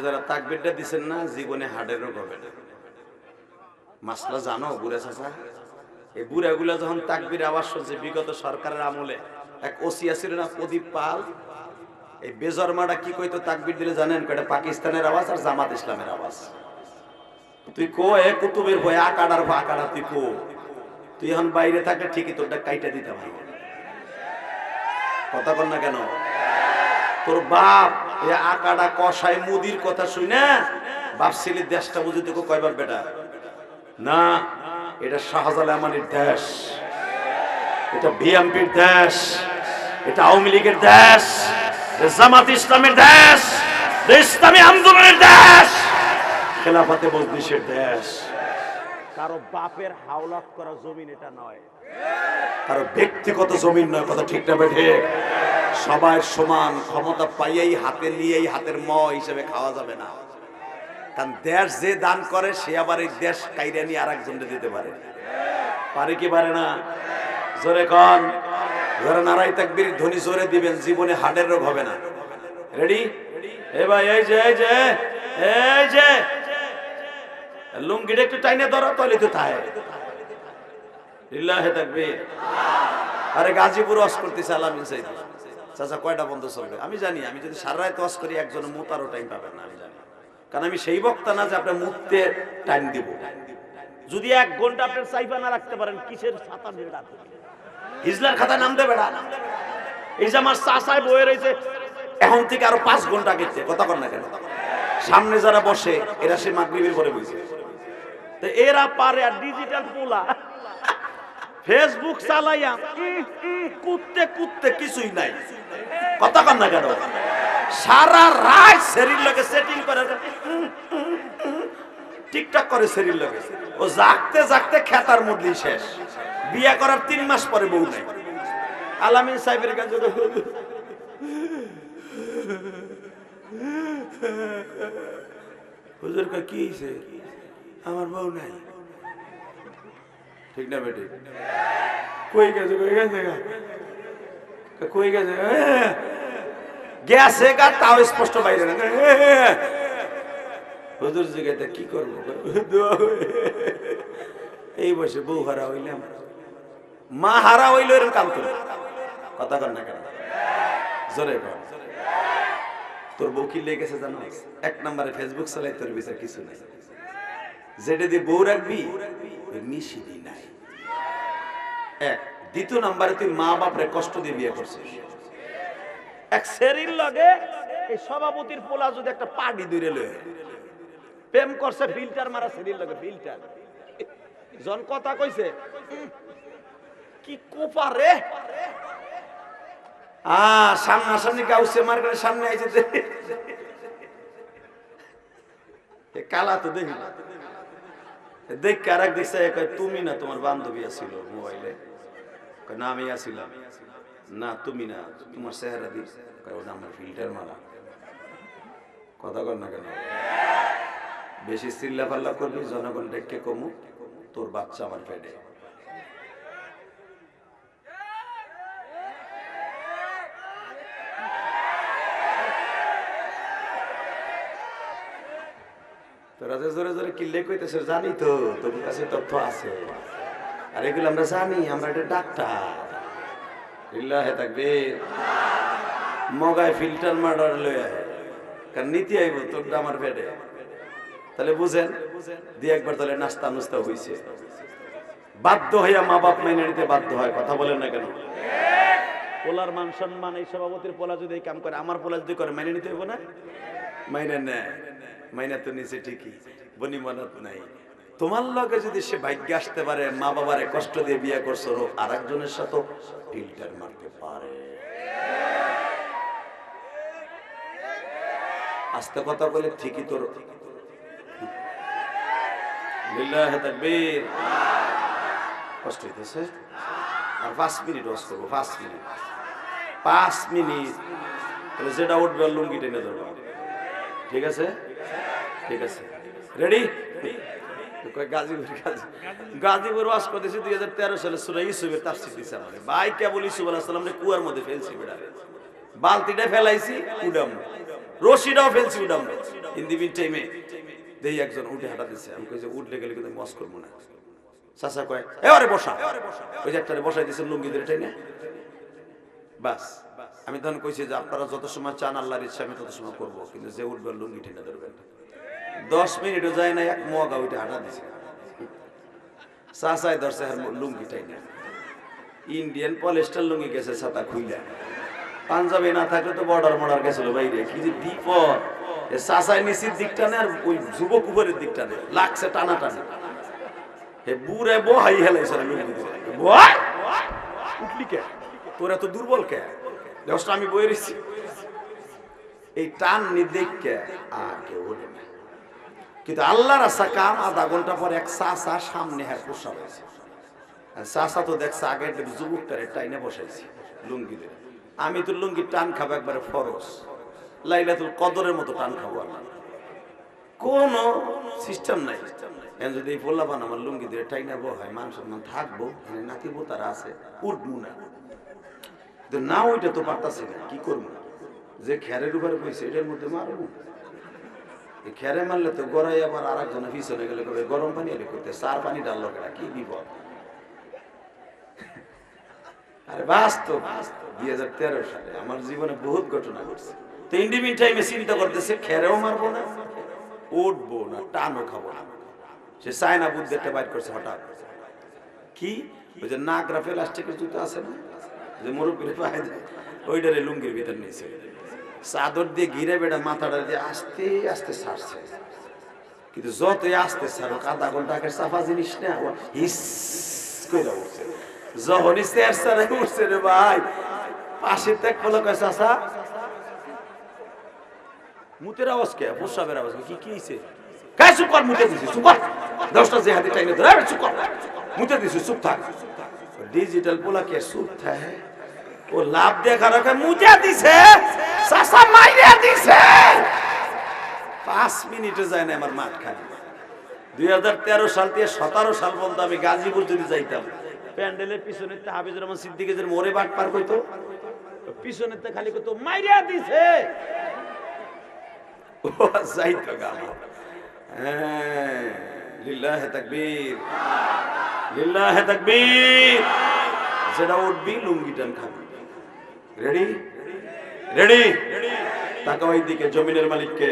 যারা তাকবীরটা দিচ্ছেন না, জীবনে হার্টের রোগ হবে না। মাসলা জানো বুড়া চাচা? এই বুড়াগুলা যখন তাকবীর আওয়াজ শুনছে, বিগত সরকারের আমলে এক ওসি ছিল না প্রদীপ পাল, এই বেজরমাটা কি কইতো তাকবীর দিলে জানেন? এটা পাকিস্তানের আওয়াজ আর জামাত ইসলামের আওয়াজ। তুই কো এ কুতুবের ভয় আকাড়ার ভয় আকাড়া, তুই কো তুই এখন বাইরে থাকলে ঠিকই তোরটা কাইটা দিতে ভাই। কথা কর না কেন? তোর বাপ এ আকাড়া কষাই মুদির কথা শুনে ভাবছিলি দেশটা বুঝি তোকে কয়বার বেটা? না, এটা শাহজালাল আমানির দেশ, এটা বিএনপির দেশ, এটা আওয়ামী লীগের দেশ, জামাত ইসলামের দেশ, ইসলামী আন্দোলনের দেশ, খেলাফতে মজলিসের দেশ। কারো বাপের হাওলাত করা জমিন এটা নয়, কারো ব্যক্তিগত জমিন নয়। কথা ঠিক না বেঠে? সবাই সমান ক্ষমতা পাইয়েই হাতে নিয়েই হাতের ম হিসেবে খাওয়া যাবে না। কারণ দেশ যে দান করে সে আবার এই দেশ কাইরা নিয়ে আরেকজনকে দিতে পারে। পারে কি পারে না? জোরে কন। জোরে নারাই তাকবীর ধ্বনি জোরে দিবেন, জীবনে হার্টের রোগ হবে না। রেডি? এ ভাই এই যে এই যে এই যে লুঙ্গিটা একটু টাইনে ধরো, তাহলে তো তাই। লিল্লাহি তাকবীর। আরে গাজীপুর ওয়াজ করতেছে আলামিন সাইদ চাচা, কয়টা বন্ধ চলবে? আমি জানি, আমি যদি সারা রাত ওয়াজ করি একজন মুতারও টাইম পাবেন না, আমি জানি। কারণ আমি সেই বক্তা না যে আপনার মুততে টাইম দিব। যদি 1 ঘন্টা আপনার সাইফা না রাখতে পারেন, কিসের ছাতা বেড়া? হিজলার খাতা নাম দেবে না। এই যে আমার চাচায় বয়ে রয়েছে, এখন থেকে আরো 5 ঘন্টা গেছে। কথা কর না কেন? সামনে যারা বসে এরা সে মাগরিবের পরে বুঝে, তো এরা পারে। আর ডিজিটাল পোলা ফেসবুক চালাইয়া কুত্তে কুত্তে কিছুই নাই। কথা কর না কেন? সারা রাত শরীর লাগে সেটিং করে, টিকটক করে শরীর লাগে। ও জাগতে জাগতে খেতার মধ্যেই শেষ। বিয়া করার 3 মাস পরে বউ নাই। আলামিন সাহেবের কাছে হুজুর কয় কি হইছে? আমার বউ নাই। ঠিক না বেটি? কই গেছে কই গেছে গেছে গা, তাও স্পষ্ট বাইরে না। হুজুর জিগাইতে কি করবো? এই বসে বউ হারা হইলাম, মা হারা হইল, এরকম কাম করে কথা কর না কেন? জোরে কর। তোর বউ কি লেগেছে জানো? 1 নম্বরে ফেসবুক চালাই, তোর বিচার কিছু নাই। যেটা দিয়ে বউ রাখবি মিশিদি নাই। 1 দ্বিতীয় নম্বরে তুই মা বাপরে কষ্ট দিয়ে বিয়ে করছিস। এক সেরির লগে এই সভাপতির পোলা যদি একটা পাড়ি ধরে লয়, প্রেম করছে ফিল্টার মারা সেরির লগে, ফিল্টার জন কথা কইছে কি কোপারে সামনাসামনি গাউছে মার্কেটের সামনে আইছে, কালা তো দেখি দেখ কারাক দিছে, তুমি না তোমার বান্ধবী আছিল মোবাইলে? না আমি আসিলাম। না তুমি না, তোমার চেহারা দিস, ওটা আমার ফিল্টার মারা। কথা কর না কেন? বেশি চিল্লা পাল্লা করবি, জনগণ ডেকে কমু, তোর বাচ্চা আমার পেটে। তোরা যে জোরে জোরে কিল্লে কইতেছ জানি তো, তোর কাছে তথ্য আছে, আর এগুলো আমরা জানি, আমরা এটা ডাক্তার। ইল্লাহে তাকবীর। মগায় ফিল্টার মার্ডার লয়ে কারণ নীতি আইব তোর আমার পেটে। তাহলে বুঝেন দিয়ে একবার তাহলে নাস্তা নুস্তা হইছে, বাধ্য হইয়া মা বাপ মেনে নিতে বাধ্য হয়। কথা বলেন না কেন? পোলার মান সম্মান, এই সভাপতির পোলা যদি এই কাম করে, আমার পোলা যদি করে, মেনে নিতে হইব না? মাইনে নেয়, মাইনা তো নিচে ঠিকই, বনি মানত নাই। তোমার লগে যদি সে ভাগ্য আসতে পারে, মা বাবারে কষ্ট দিয়ে বিয়ে করছো, আর একজনের সাথে ফিল্টার মারতে পারে। আস্তে কথা বলে ঠিকই তোর লিল্লাহি তাকবীর। কষ্ট হইতেছে আর 5 মিনিট ওয়াজ করবো, 5 মিনিট তাহলে যেটা উঠবে লুঙ্গি টেনে ধরবো। ঠিক আছে? ঠিক আছে, রেডি? গাজীপুর ওয়াজ করতেছি 2013 সালে সূরা ইউসুফের তাফসীর দিছে আমারে। ভাই কেবল ইউসুফ আলাইহিস সালামরে কুয়ার মধ্যে ফেলছি, বেড়ারে বালতিটা ফেলাইছি, উডাম রশিটাও ফেলছি, উডাম। ইন দি মিন টাইমে দেই একজন উঠে হাঁটা দিচ্ছে। আমি কই যে উঠলে গেলে কিন্তু ওয়াজ করব না। চাচা কয় এবারে বসা, ওই যে একটারে বসাই দিয়েছেন লুঙ্গি ধরে টেনে। বাস আমি তখন কইছি যে আপনারা যত সময় চান আল্লাহর ইচ্ছা আমি তত সময় করবো, কিন্তু যে উঠবে লুঙ্গি টেনে ধরবেন। 10 মিনিটও যায় না, এক মগা উঠে হাঁটা দিছে। চাচাই ধরছে লুঙ্গি টাইনা, ইন্ডিয়ান পলিস্টার লুঙ্গি গেছে ছাতা খুইলা, পাঞ্জাবি না থাকলে তো বর্ডার মর্ডার গেছিল বাইরে। কি যে বিপদ! চাচাই নিচের দিকটা নেই আর ওই যুবক উপরের দিকটা নেই, লাগছে টানা টানা। হে বুড়ে বহাই হেলাইছে লুঙ্গি দিয়ে। উঠলি কে? তোরা তো দুর্বল কে? দশটা আমি বই রেছি এই টান নি দেখে আর কেউ ওঠে না। কিন্তু আল্লাহর আশা কাম আধা ঘন্টা পর এক চাচা সামনে হ্যাঁ পোষা হয়েছে। চাচা তো দেখছে আগে যুবকটারে টাইনে বসাইছি লুঙ্গি দিয়ে। আমি তো লুঙ্গি টান খাবো একবারে ফরজ, লাইলাতুল কদরের মতো টান খাবো। আমার কোন সিস্টেম নাই। যদি এই পোল্লাপান আমার লুঙ্গি দিয়ে টাইনা বহায়, মান সম্মান থাকবো, নাতি বোতারা আছে, উঠবো না। না ওইটা তো পারতাছি না, কি করবো? যে খেরের উপরে বইছে এটার মধ্যে মারবো। এই খেরে মারলে তো গড়াই আবার আর একজনে পিছনে গেলে করে গরম পানি এলে করতে, সার পানি ডাললো কেনা, কি বিপদ! আরে বাস্তব 2013 সালে আমার জীবনে বহুত ঘটনা ঘটছে। তো ইন্ডিমিন টাইমে চিন্তা করতেছে খেরেও মারবো না, উঠবো না, টানও খাবো না। সে চায়না বুদ্ধেরটা বাইর করছে হঠাৎ। কি ওই যে নাগরা প্লাস্টিকের জুতো আছে না, যে মুরব্বীরা পায় যায়, ওইটারে লুঙ্গির ভিতর নিয়েছে, চাদর দিয়ে ঘিরে বেড়া মাথাটা দিয়ে আস্তে আস্তে ছাড়ছে। কিন্তু যতই আস্তে ছাড়ুক, আধা ঘন্টা আগে চাপা জিনিস না, হিস করে উঠছে। যখনই চেয়ার ছাড়া উঠছে রে ভাই, পাশে দেখ বলো কয়েছে আসা মুতের আওয়াজ কে, প্রস্রাবের আওয়াজ কি কি হয়েছে? কাজ চুপ কর, মুতে দিছি, চুপ কর। 10টা যে হাতে টাইনে ধরে চুপ কর, মুতে দিছি, চুপ থাক। ডিজিটাল পোলা কে সুদ থাকে ও লাভ দেখা রাখে মুজা দিছে চাচা মাইরা দিছে 5 মিনিটে যায় না আমার মাঠ খালি 2013 সাল থেকে 17 সাল পর্যন্ত আমি গাজীপুর যদি যাইতাম প্যান্ডেলের পিছনে হাফিজুর রহমান সিদ্দিকীর মোড়ে বাট পার কইতো পিছনে খালি কইতো মাইরা দিছে ও যাইতো গা হ্যাঁ লিল্লাহি তাকবীর লিল্লাহি তাকবীর যেটা উঠবি লুঙ্গি টান খাবি রেডি রেডি তাকাও ওই দিকে জমিনের মালিককে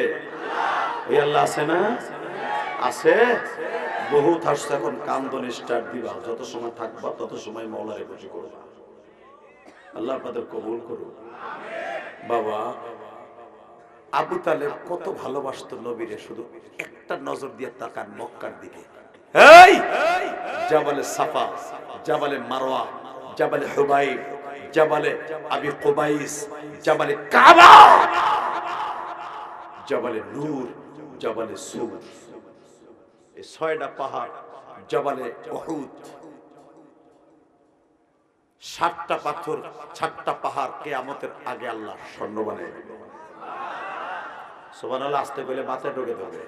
ওই আল্লাহ আছে না আছে বহুত আসছে এখন কান্দন স্টার্ট দিবা যত সময় থাকবা তত সময় মওলারে খুশি করবা আল্লাহ আপনাদের কবুল করুন বাবা আবু তালেব কত ভালোবাসতো নবীরে শুধু একটা নজর দিয়ে তাকান মক্কার দিকে এই জাবালে সাফা জাবালে মারওয়া জাবালে হুবাইব জাবালে আবি কুবাইস জাবালে কাবা জাবালে নূর জাবালে সুর এই 6টা পাহাড় জাবালে উহুদ 7টা পাথর 7টা পাহাড় কিয়ামতের আগে আল্লাহ স্বর্ণ বানায় দিবে সুবহানাল্লাহ আস্তে বলে মাথায় ঢোকে দেবে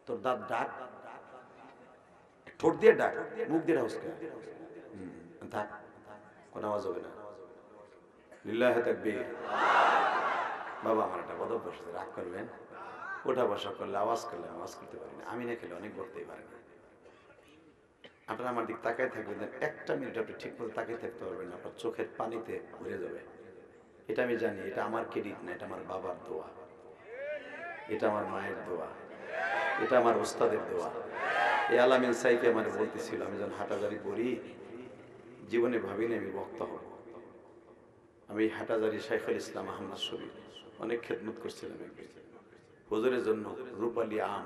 তোর দাঁত ডাক ঠোঁট দিয়ে ডাক মুখ দিয়ে হুসকা থাক কোন আওয়াজ হবে না লিল্লাহি তাকবীর বাবা আমার একটা বদ অভ্যাস আছে রাগ করবেন ওঠা বসা করলে আওয়াজ করলে আওয়াজ করতে পারি না আমি না খেলে অনেক বলতেই পারি না আপনারা আমার দিক তাকায় থাকবেন একটা মিনিট আপনি ঠিক মতো তাকিয়ে থাকতে পারবেন আপনার চোখের পানিতে ভরে যাবে এটা আমি জানি এটা আমার ক্রেডিট না এটা আমার বাবার দোয়া এটা আমার মায়ের দোয়া এটা আমার ওস্তাদের দোয়া এই আলামিন সাইফি আমার বলতেছিল আমি যখন হাটাজারি পড়ি জীবনে ভাবিনি আমি বক্তা হব আমি হাটাজারি শাইখুল ইসলাম আহমদ শরীফ অনেক খেদমত করছিলাম হুজুরের জন্য রূপালী আম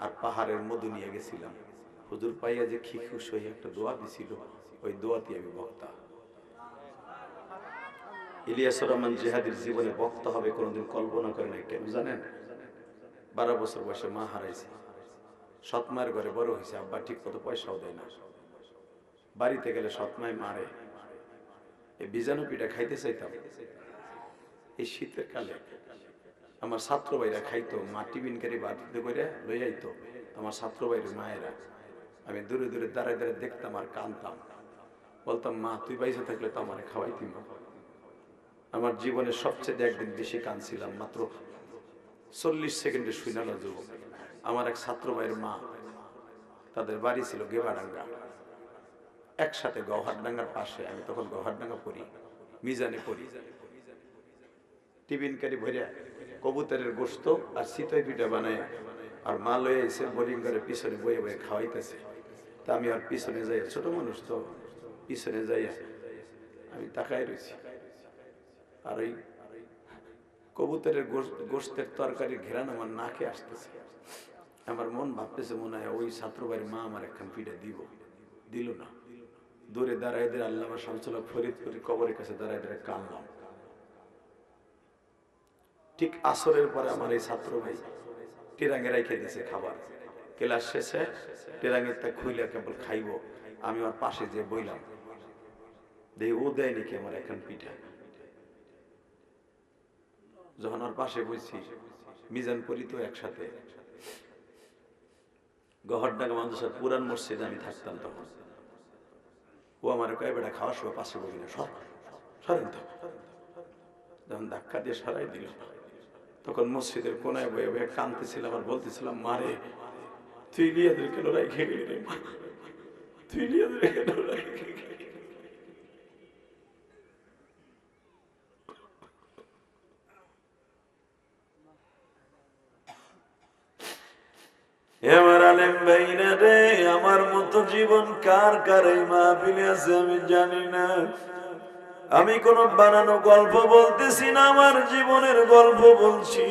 আর পাহাড়ের মধু নিয়ে গেছিলাম হুজুর পাইয়া যে কি খুশি হয়ে একটা দোয়া দিছিল ওই দোয়াতে আমি বক্তা ইলিয়াসুর রহমান জিহাদির জীবনে বক্তা হবে কোনোদিন কল্পনা করে নাই কেন জানেন 12 বছর বয়সে মা হারাইছে সৎমায়ের ঘরে বড় হয়েছে আব্বা ঠিক মতো পয়সাও দেয় না বাড়িতে গেলে সৎমায় মারে এই বীজাণু পিঠা খাইতে চাইতাম এই শীতের কালে আমার ছাত্র ভাইরা খাইতো মা টিফিনকারী বাড়িতে করে লই আইতো আমার ছাত্র ভাইয়ের মায়েরা আমি দূরে দূরে দাঁড়ায় দাঁড়ায় দেখতাম আর কানতাম বলতাম মা তুই বাইসে থাকলে তো আমার খাওয়াইতি মা আমার জীবনে সবচেয়ে একদিন বেশি কানছিলাম মাত্র 40 সেকেন্ডে শুইনা না যুবক আমার এক ছাত্র ভাইয়ের মা তাদের বাড়ি ছিল গেবাডাঙ্গা একসাথে গৌহারডাঙ্গার পাশে আমি তখন গৌহারডাঙ্গা পড়ি মিজানে পড়ি টিফিনকারী ভরিয়া কবুতরের গোশত আর চিতই পিঠা বানায় আর মা লয়ে এসে বোরিং করে পিছনে বয়ে বয়ে খাওয়াইতেছে তা আমি আর পিছনে যাই ছোট মানুষ তো পিছনে যাই আমি তাকাই রয়েছি আর ওই কবুতরের গোশতের তরকারি ঘেরান আমার নাকে আসতেছে আমার মন ভাবতেছে মনে হয় ওই ছাত্র ভাইয়ের মা আমার একখান পিঠা দিল না দূরে দাঁড়ায় দিয়ে আল্লামা শামসুল হক ফরিদপুরের কবরের কাছে দাঁড়ায় দাঁড়ায় কানলাম ঠিক আসরের পরে আমার এই ছাত্র ভাই টেরাঙ্গে রেখে দিয়েছে খাবার ক্লাস শেষে টেরাঙ্গের তা খুইলে কেবল খাইব আমি আমার পাশে যে বইলাম দেখি ও দেয় নাকি আমার এখন পিঠা যখন ওর পাশে বইছি মিজান পড়ি তো একসাথে গহরডাঙ্গা মাদ্রাসার পুরান মসজিদে আমি থাকতাম তখন ও আমার কয় বেটা খাওয়ার সময় পাশে বলি না সরেন তো যখন ধাক্কা দিয়ে সরাই দিল তখন মসজিদের কোনায় বয়ে বয়ে কাঁদতেছিলাম আর বলতেছিলাম মারে তুই লিয়াদের কেন রাইখে গেলি রে মা তুই লিয়াদের কেন রাইখে গেলি আমার আলেম ভাইরা রে আমার মতো জীবন কার কার এই মাহফিলে আছে আমি জানি না আমি কোন বানানো গল্প বলতেছি না আমার জীবনের গল্প বলছি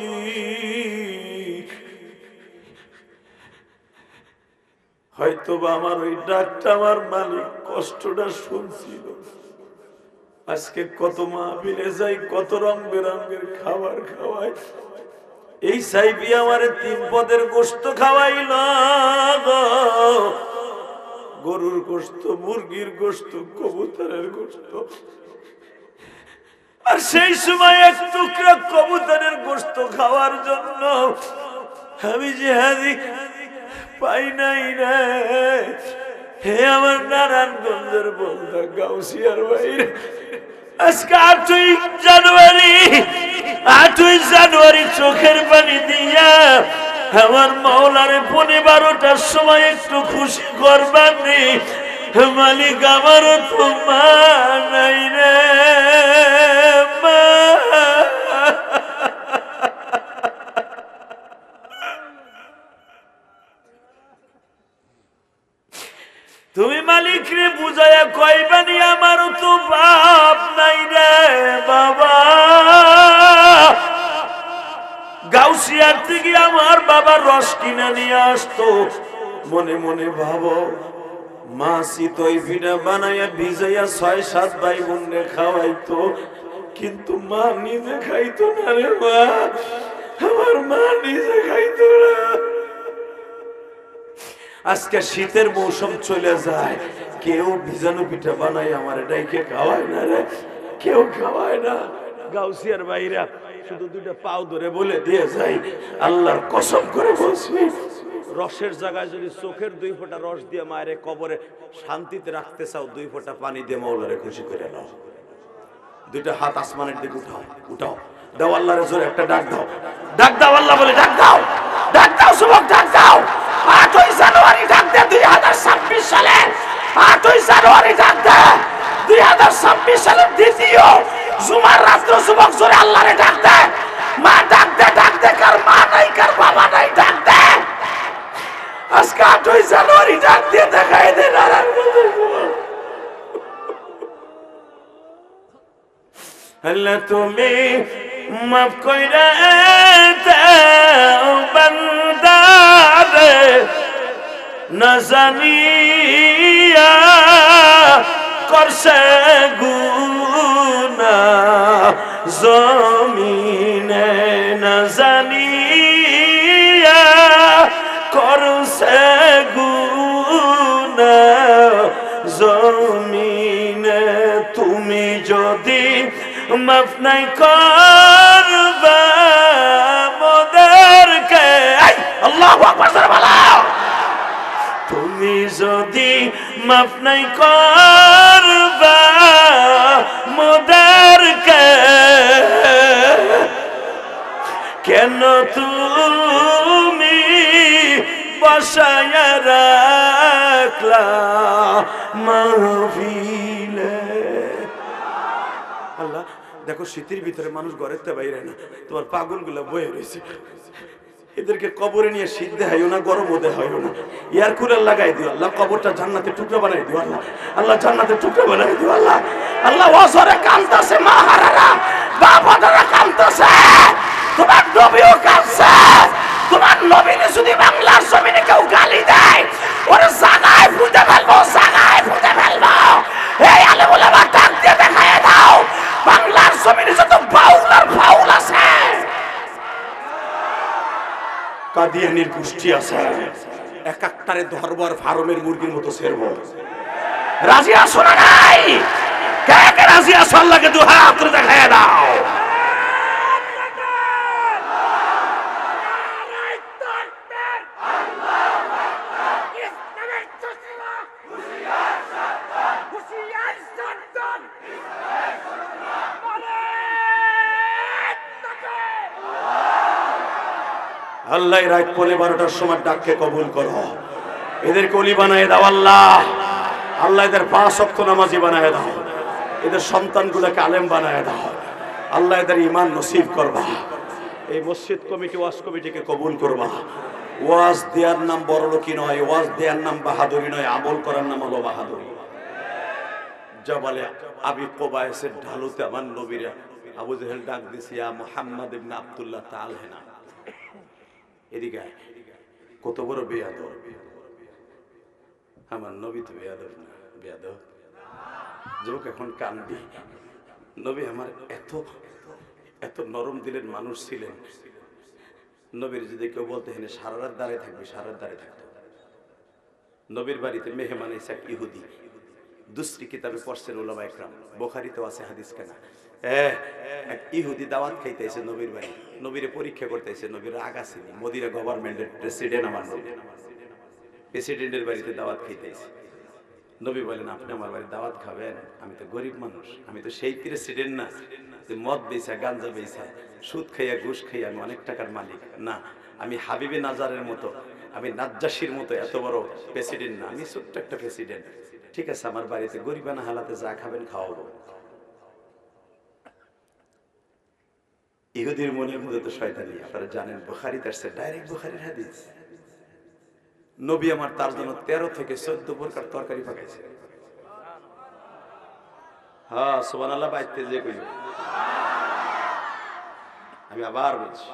হয়তো বা আমার ওই ডাকটা আমার মালিক কষ্টটা শুনছিল আজকে কত মাহফিলে যাই কত রং বেরঙের খাবার খাওয়াই এই সাইবি আমারে 3 পদের গোশত খাওয়াইল, গরুর গোশত, মুরগির গোশত, কবুতরের গোশত। আর সেই সময় এক টুকরা কবুতরের গোশত খাওয়ার জন্য আমি জিহাদি পাই নাই রে। হে আমার নারায়ণগঞ্জের বন্ধা গাউসিয়ার বাইরে, আজকে 8ই জানুয়ারি চোখের পানি দিয়া আমার মাওলারে 12টার সময় একটু খুশি করবানি। মালিক আমারও তো মা নাই রে, মা। তুমি মালিক রে বুঝাইয়া কইবানি আমারও তো বাপ নাই রে বাবা। গাউসিয়ার থেকে আমার বাবা রস কিনা নিয়ে আসতো, মনে মনে ভাবো মা চিতই পিঠা বানাইয়া ভিজাইয়া 6-7 ভাই বোনকে খাওয়াইতো, কিন্তু মা নিজে খাইতো না রে মা, আমার মা নিজে খাইতো না। আজকে শীতের মৌসুম চলে যায়, কেউ ভিজানো পিঠা বানাই আমার ডাইকে খাওয়ায় না রে, কেউ খাওয়ায় না। গাউসিয়ার ভাইরা শুধু 2টা পাও ধরে বলে দিয়ে যায়, আল্লাহর কসম করে বলছি, রসের জায়গায় যদি চোখের 2 ফোঁটা রস দিয়ে মায়ের কবরে শান্তিতে রাখতে চাও, 2 ফোঁটা পানি দিয়ে মাওলারে খুশি করে নাও। 2টা হাত আসমানের দিকে উঠাও, উঠাও, দাও আল্লাহর জোরে একটা ডাক দাও, ডাক দাও, আল্লাহ বলে ডাক দাও, ডাক দাও যুবক, ডাক দাও। 8ই জানুয়ারি ডাক দে 2026 সালে, 8ই জানুয়ারি ডাক দে 2026 সালের দ্বিতীয় জুমার রাত্র। যুবক জোরে আল্লাহরে ডাক দে, মা ডাক দে, ডাক দে, কার মা নাই কার বাবা নাই ডাক দে। আজকে 8ই জানুয়ারি ডাক দিয়ে দেখাই দে নারায়ণগঞ্জের যুবক। আল্লাহ তুমি মাফ কইরা দাও বান্দারে, না জানিয়া করছে গুনাহ জমিনে, না জানিয়া করছে গুনাহ জমিনে। তুমি যদি মাফ নাই করবা মোদেরকে, আল্লাহু আকবার জোরে বলো, তুমি যদি মাফ নাই করবা মোদেরকে, কেন তুমি বসায়া রাখলা মাহফিলে। আল্লাহ দেখো, শীতের ভিতরে মানুষ ঘরের তে বাইরে না, তোমার পাগলগুলো বয়ে রয়েছে, এদেরকে কবরে নিয়ে শীত দেখাইও না, গরমও দেখাইও না, এয়ার কুলার লাগাই দিও আল্লাহ, কবরটা জান্নাতে টুকরা বানাই দিও আল্লাহ, আল্লাহ জান্নাতে টুকরা বানাই দিও আল্লাহ। আল্লাহ ওয়াসরে কাঁদতেছে, মা হারারা বাবারা কাঁদতেছে, তোমার নবীও কাঁদছে। তোমার নবীকে যদি বাংলার জমিনে কেউ গালি দেয়, ওরে জানায় ফুটে ফেলবো, জানায় ফুটে ফেলবো। এই আলে বলে আমার ডাক দিয়ে দেখায় দাও, বাংলার জমিনে যত বাউল আর ফাউল আছে, কাদিয়ানির গোষ্ঠী আছে, এক একটারে ধরবার ফার্মের মুরগির মতো ছেড়বো। রাজি আসো না নাই? কে কে রাজি আসো? আল্লাহকে 2 হাত করে দেখায় দাও। আল্লাহ রাত 12টার সময় ডাককে কবুল করো, এদেরকে ওলি বানায় দাও আল্লাহ। আল্লাহ এদের 5 ওয়াক্ত নামাজি বানায় দাও, এদের সন্তানগুলোকে আলেম বানায় দাও আল্লাহ, এদের ঈমান নসিব করবা। এই মসজিদ কমিটি, ওয়াজ কমিটিকে কবুল করবা। ওয়াজ দেওয়ার নাম বড়লোকি নয়, ওয়াজ দেওয়ার নাম বাহাদুরি নয়, আমল করার নাম হলো বাহাদুরি। জবালে আবি কোবায়েসের ঢালুতে আমার নবীরা আবু জেহেল ডাক দিছে, ইয়া মুহাম্মদ ইবনে আব্দুল্লাহ তাআল হেনা, এদিকে কত বড় বেয়াদব। আমার নবী তো বেয়াদব না, বেয়াদব যুবক এখন কান্দি। নবী আমার এত এত নরম দিলের মানুষ ছিলেন, নবীর যদি কেউ বলতে হেনে সারা রাত দাঁড়িয়ে থাকবে, সারা রাত দাঁড়িয়ে থাকতো। নবীর বাড়িতে মেহমান এসে এক ইহুদি, দুসরি কিতাবে পড়ছেন উলামা ইকরাম, বুখারীতেও আছে হাদিস কেনা। এক ইহুদি দাওয়াত খাইতেছে নবীর বাড়ি, নবীরে পরীক্ষা করতেছে। নবীর আগাছি মদিনা গভর্নমেন্টের প্রেসিডেন্ট, আমার নবী প্রেসিডেন্টের বাড়িতে দাওয়াত খাইতেছে। নবী বলেন, আপনি আমার বাড়ি দাওয়াত খাবেন? আমি তো গরিব মানুষ, আমি তো সেই প্রেসিডেন্ট না যে মদ বেচা, গাঞ্জা বেচা, সুদ খাইয়া, ঘুষ খাইয়া আমি অনেক টাকার মালিক না। আমি হাবিবে নাজারের মতো, আমি নাজ্জাসির মতো এত বড় প্রেসিডেন্ট না, আমি ছোট্ট একটা প্রেসিডেন্ট। ঠিক আছে, আমার বাড়িতে গরিবানা হালাতে যা খাবেন খাওয়াবো। ইহুদির মনের মধ্যে তো শয়তানি, আপনারা জানেন, বুখারীতে আসছে, ডাইরেক্ট বুখারীর হাদিস। নবী আমার তার জন্য 13 থেকে 14 প্রকার তরকারি পাকাইছে। হ্যাঁ, সুবহানাল্লাহ বাইতে যে কইল। আমি আবার বলছি,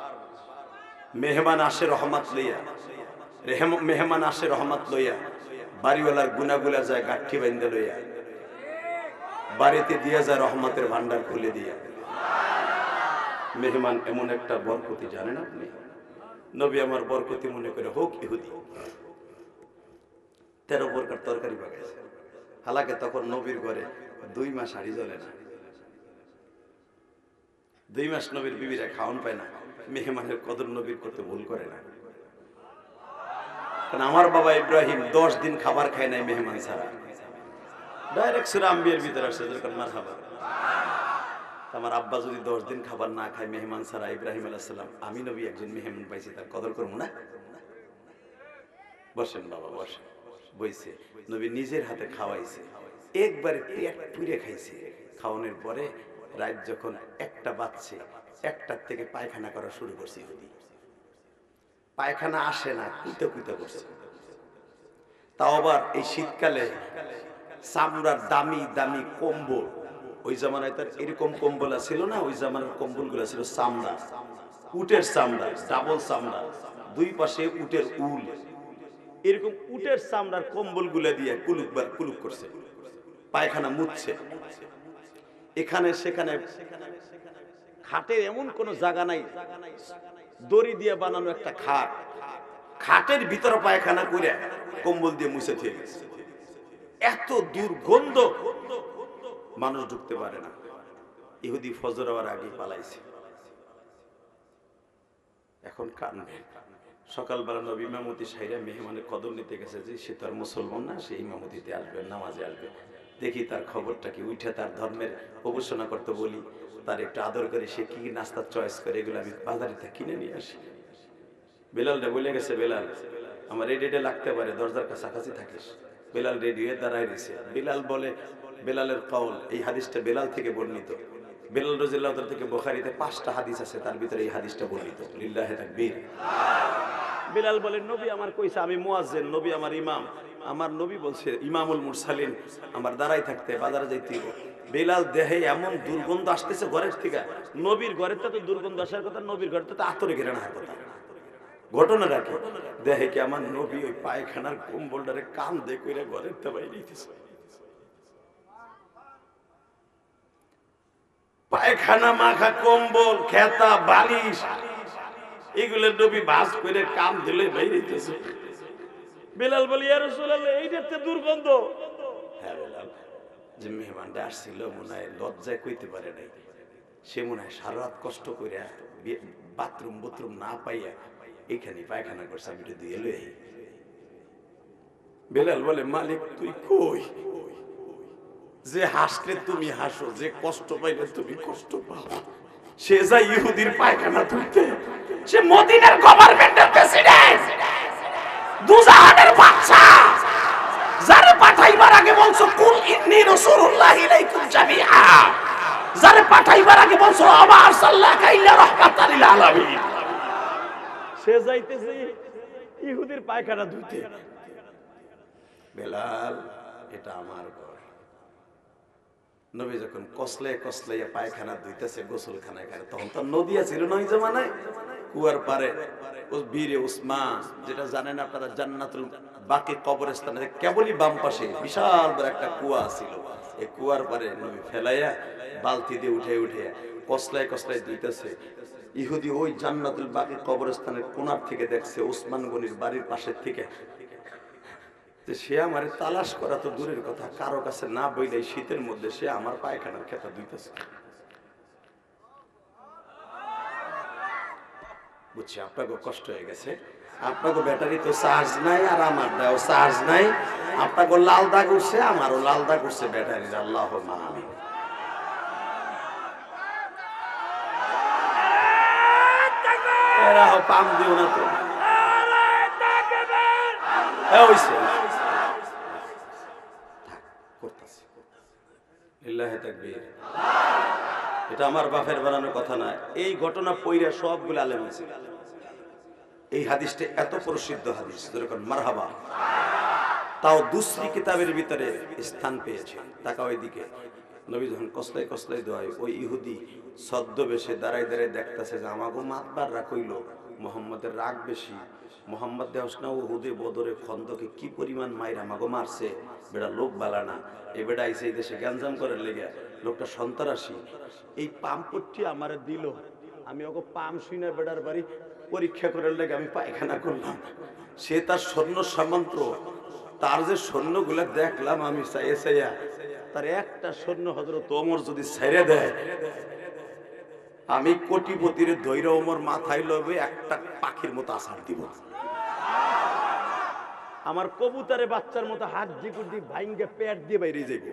মেহমান আসে রহমত লইয়া, মেহমান আসে রহমত লইয়া, বাড়িওয়ালার গুনাগুলা যায় গাঠি বাইন্দে লইয়া, বাড়িতে দিয়া যায় রহমতের ভান্ডার খুলে দিয়া। মেহমান এমন একটা বরকতি, জানেন আপনি? নবী আমার বরকতি মনে করে হোক ইহুদি 13 প্রকার তরকারি পাকাইছে। হালাকে তখন নবীর ঘরে 2 মাস হাড়ি জ্বলে না, 2 মাস নবীর বিবিরা খাওয়ান পায় না। মেহমানের কদর নবীর করতে ভুল করে না, কারণ আমার বাবা ইব্রাহিম 10 দিন খাবার খায় নাই মেহমান ছাড়া। ডাইরেক্ট সূরা আম্বিয়ার ভিতরে আসছে, যেরকম মারহাবা। আমার আব্বা যদি 10 দিন খাবার না খায় মেহমান ছাড়া, ইব্রাহিম আলাইহিস সালাম, আমি নবী একজন মেহমান পাইছি, তার কদর করবো না? বসেন বাবা বসেন। বইছে, নবী নিজের হাতে খাওয়াইছে, একবারে পেট পুরে খাইছে। খাওয়ানোর পরে রাত যখন 1টা বাজছে, 1টার থেকে পায়খানা করা শুরু করছে ইহুদি। পায়খানা আসে না, কুইতে কুইতে করছে। তাও আবার এই শীতকালে চামড়ার দামি দামি কম্বল, ওই জামানায় তার এরকম কম্বল ছিল না, ওই জামানার কম্বল গুলা ছিল চামড়া, উটের চামড়া, ডাবল চামড়া, 2 পাশে উটের উল, এরকম উটের চামড়ার কম্বল গুলা দিয়ে কুলুক করছে, পায়খানা মুছছে। এখানে সেখানে খাটের এমন কোন জায়গা নাই, দড়ি দিয়ে বানানো একটা খাট, খাটের ভিতরে পায়খানা করে কম্বল দিয়ে মুছে দিয়ে গেছে। এত দুর্গন্ধ, মানুষ ঢুকতে পারে না। ইহুদি ফজর হওয়ার আগে পালাইছে। এখন কানবে। সকালবেলা নবী ইমামতি সাইরা মেহমানের কদর নিতে গেছে, যে সে তার মুসলমান না, সে ইমামতিতে আসবে, নামাজে আসবে। দেখি তার খবরটা কি, উঠে তার ধর্মের উপাসনা করতে বলি, তার একটু আদর করে সে কি নাস্তার চয়েস করে, এগুলো আমি বাজারে কিনে নিয়ে আসি। বেলালটা বলে গেছে, বেলাল আমার রেডিতে লাগতে পারে, দরজার কাছাকাছি থাকিস। বেলাল রেডি হয়ে দাঁড়ায় রয়েছে। বেলাল বলে, বেলালের কওল, এই হাদিসটা বেলাল থেকে বর্ণিত। বেলাল রাদিয়াল্লাহু তাআলা থেকে বুখারীতে 5টা হাদিস আছে, তার ভিতরে এই হাদিসটা বর্ণিত। লিল্লাহি তাকবীর। বেলাল বলে, নবী আমার কইছে আমি মুয়াজ্জিন, নবী আমার ইমাম, আমার নবী বলছে ইমামুল মুরসালিন, আমার দাঁড়াই থাকতে, বাজারে যাইতে হবে। বেলাল দেহে এমন দুর্গন্ধ আসতেছে ঘরের থেকে, নবীর ঘরের তো দুর্গন্ধ আসার কথা, নবীর ঘরে তো আতরে ঘেরানো হয় কথা। ঘটনা রাখে, দেখে কি আমার নবী ওই পায়খানার কম্বলটারে কান দিয়ে কইরা ঘরের তে বাইরে দিতেছে। পায়খানা মাখা কম্বল, খেতা, বালিশ, এগুলো নবী ভাঁজ করে কান দিলে বাইরে দিতেছে। বেলাল বলি, ইয়া রাসূলুল্লাহ, এইটাতে দুর্গন্ধ। হ্যাঁ বেলাল, যে মেহমানটা আসছিল মনে হয় লজ্জায় কইতে পারে নাই, সে মনে হয় সারা রাত কষ্ট করে বাথরুম না পাইয়া এখানে পায়খানা করছে, আমি একটু দিয়ে লই। বেলাল বলে, মালিক তুই কই? যে হাসলে তুমি হাসো, যে কষ্ট পাইলে তুমি কষ্ট পাও। সে যায় ইহুদির পায়খানা ধুইতে, সে মদিনার গভর্নমেন্টের প্রেসিডেন্ট, দুজাহানের বাদশা, যারে পাঠাইবার আগে বলছো কুল ইন্নী রাসূলুল্লাহ ইলাইকুম জামিআ, যারে পাঠাইবার আগে বলছো আমা আরসালনাকা ইল্লা রাহমাতাল লিল আলামিন, সে যাইতেছে ইহুদির পায়খানা ধুইতে। বেলাল, এটা আমার ঘর। নবী যখন কসলে পায়খানা ধুইতেছে গোসলখানায়, তখন তো নদী ছিল না ওই জামানায়, কুয়ার পারে বীরে উসমান, যেটা জানেন আপনারা, জান্নাতুল বাকি কবরস্থানের কেবলই বাম পাশে বিশাল বড় একটা কুয়া ছিল। এই কুয়ার পারে নবী ফেলাইয়া বালতি দিয়ে উঠে কসলায় কসলায় দিতেছে। ইহুদি ওই জান্নাতুল বাকি কবরস্থানের কোণার থেকে দেখছে ওসমান গনির বাড়ির পাশের থেকে, যে সে আমার তালাশ করা তো দূরের কথা, কারো কাছে না বইলে শীতের মধ্যে সে আমার পায়খানার খেতা ধুইতেছে। বুঝছি আপনাকে কষ্ট হয়ে গেছে, আপনাকে ব্যাটারি তো চার্জ নাই আর আমার দাও চার্জ নাই, আপনাকে লাল দাগ উঠছে আমারও লাল দাগ উঠছে ব্যাটারির। আল্লাহ আমিন। এরা পাম দিও না তো, এটা আমার বাপের বানানো কথা না, এই ঘটনা পইরা সবগুলো আলেম আছে। এই হাদিসটা এত প্রসিদ্ধ হাদিস, যেরকম মারহাবা, তাও দুসরি কিতাবের ভিতরে স্থান পেয়েছে। টাকা ওইদিকে নবী যখন কসলাই কসলাই দোয়াই, ওই ইহুদি ছদ্মবেশে দাঁড়ায় দাঁড়ায় দেখতেছে যে আমাগো মাতবাররা কইল মোহাম্মদের রাগ বেশি, মোহাম্মদ দেহসনা ও হুদে বদরে খন্দকে কি পরিমাণ মায়ের আমাগো মারছে, বেটা লোক বালা না, এ বেটা আইসে এই দেশে গ্যাঞ্জাম করে লেগে, লোকটা সন্ত্রাসী। এই পাম্পটি আমার দিল, আমি ওকে পাম শুনে বেটার বাড়ি পরীক্ষা করে লেগে আমি পায়খানা করলাম। সে তার সৈন্য সামন্ত, তার যে সৈন্যগুলা দেখলাম আমি চাইয়া চাইয়া, তার একটা সৈন্য হযরত ওমর যদি ছেড়ে দেয়, আমি কোটিপতির ধৈর্য ওমর মাথায় লবে একটা পাখির মতো আসার দিব। আমার কবুতরের বাচ্চার মতো হাত জিকুটি ভাইঙ্গে পেট দিয়ে বাইরে যাইব,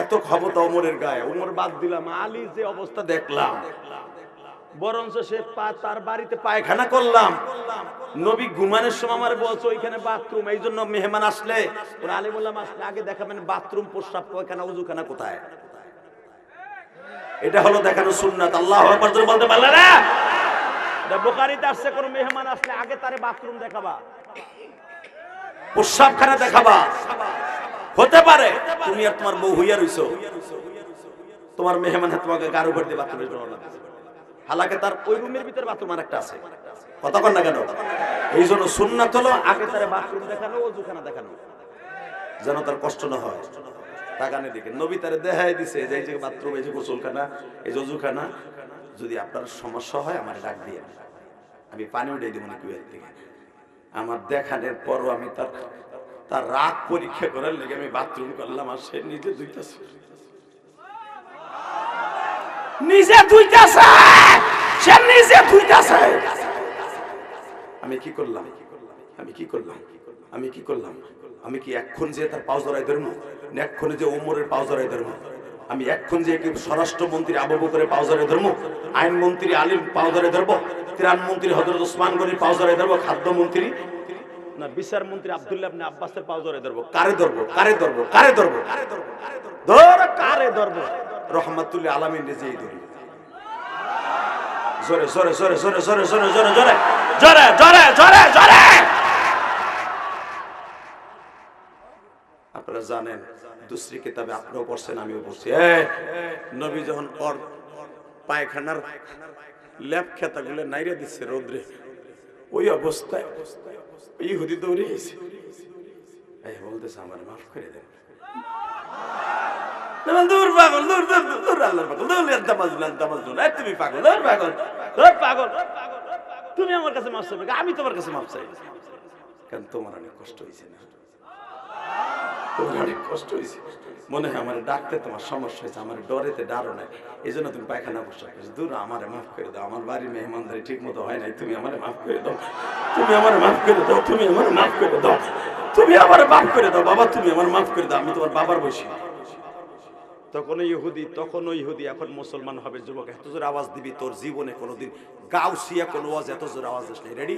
এত ক্ষমতা ওমরের গায়ে। ওমর বাদ দিলাম, আলী যে অবস্থা দেখলাম, বরঞ্চ সে তার বাড়িতে পায়খানা করলাম। নবী ঘুমানোর সময় আমার বলছে ওইখানে বাথরুম, এই জন্য মেহমান আসলে ওরা আলী বললাম আসলে আগে দেখাবেন বাথরুম, প্রস্রাব, পায়খানা, উজুখানা কোথায়। এটা হলো দেখানো সুন্নাত। আল্লাহু আকবার জোরে বলতে পারলে না? এটা বুখারীতে আসছে, কোন মেহমান আসলে আগে তারে বাথরুম দেখাবা, প্রস্রাবখানা দেখাবা। হতে পারে তুমি আর তোমার বউ হইয়া রইছো, তোমার মেহমান তোমাকে গাড়ো করে দিয়ে বাথরুমে যাওয়া না, হালাকে তার ওই রুমের ভিতরে বাথরুম আর একটা আছে, কথা কন না কেন? এই জন্য সুন্নাত হলো আগে তারে বাথরুম দেখানো, ওযুখানা দেখানো, যেন তার কষ্ট না হয়। তাকানের দিকে নবী তারে দেখাই দিছে যে এই যে বাথরুম, এই যে গোসলখানা, এই যে ওযুখানা, যদি আপনার সমস্যা হয় আমার ডাক দিয়ে, আমি পানি উঠে দিব না কুয়ের থেকে। আমার দেখানোর পরও আমি তার রাগ পরীক্ষা করার লেগে আমি বাথরুম করলাম, আর সে নিজে ধুইতেছে, নিজে ধুইতেছে, সে নিজে ধুইতেছে। আমি কি করলাম? আমি কি করলাম? আমি কি করলাম? আমি কি এক্ষণ যে তার পাও জড়াই ধরবো, এক্ষণে যে ওমরের পাও জড়াই ধরবো, আমি এক্ষণ যে স্বরাষ্ট্রমন্ত্রী আবু বকরের পাও জড়াই ধরবো, আইনমন্ত্রী আলীর পাও জড়াই ধরবো, ত্রাণমন্ত্রী হযরত ওসমান গনির পাও জড়াই ধরবো, খাদ্যমন্ত্রী না বিচার মন্ত্রী আব্দুল্লাহ ইবনে আব্বাসের পাও জড়াই ধরবো? কারে ধরবো? কারে ধরবো? কারে ধরবো? ধর কারে ধরবো? রহমাতুল্লিল আলামিন নিজেই ধরি। জোরে জোরে জোরে জোরে জোরে জোরে জোরে জোরে জোরে জোরে জোরে জোরে। আপনারা জানেন দুসরি কিতাবে আপনিও পড়ছেন, আমিও পড়ছি, নবী যখন পায়খানার ল্যাপ খেতাগুলো নাইরে দিচ্ছে রোদ্রে, ওই অবস্থায় ইহুদি দৌড়ে এসে বলতেছে আমার মাফ করে দেন। দূর পাগল, দূর দূর দূর, আল্লাহর পাগল, তুমি পাগল, দূর পাগল, দূর পাগল, তুমি আমার কাছে মাফ চাইবে, আমি তোমার কাছে মাফ চাই। কারণ তোমার অনেক কষ্ট হয়েছে না, তোমার অনেক কষ্ট হয়েছে, মনে হয় আমার ডাকতে তোমার সমস্যা হয়েছে, আমার ডরেতে ডারো নাই, এই জন্য তুমি পায়খানা পোশাক করেছো। দূর আমারে মাফ করে দাও, আমার বাড়ির মেহমানদারি ঠিক মতো হয় নাই, তুমি আমারে মাফ করে দাও, তুমি আমার মাফ করে দাও, তুমি আমার মাফ করে দাও, তুমি আমার মাফ করে দাও বাবা, তুমি আমার মাফ করে দাও, আমি তোমার বাবার বসি। তখনও ইহুদি, এখন মুসলমান হবে যুবক, এত জোর আওয়াজ দিবি তোর জীবনে কোনোদিন গাউসিয়া কোন ওয়াজ এত জোর আওয়াজ দিস নাই। রেডি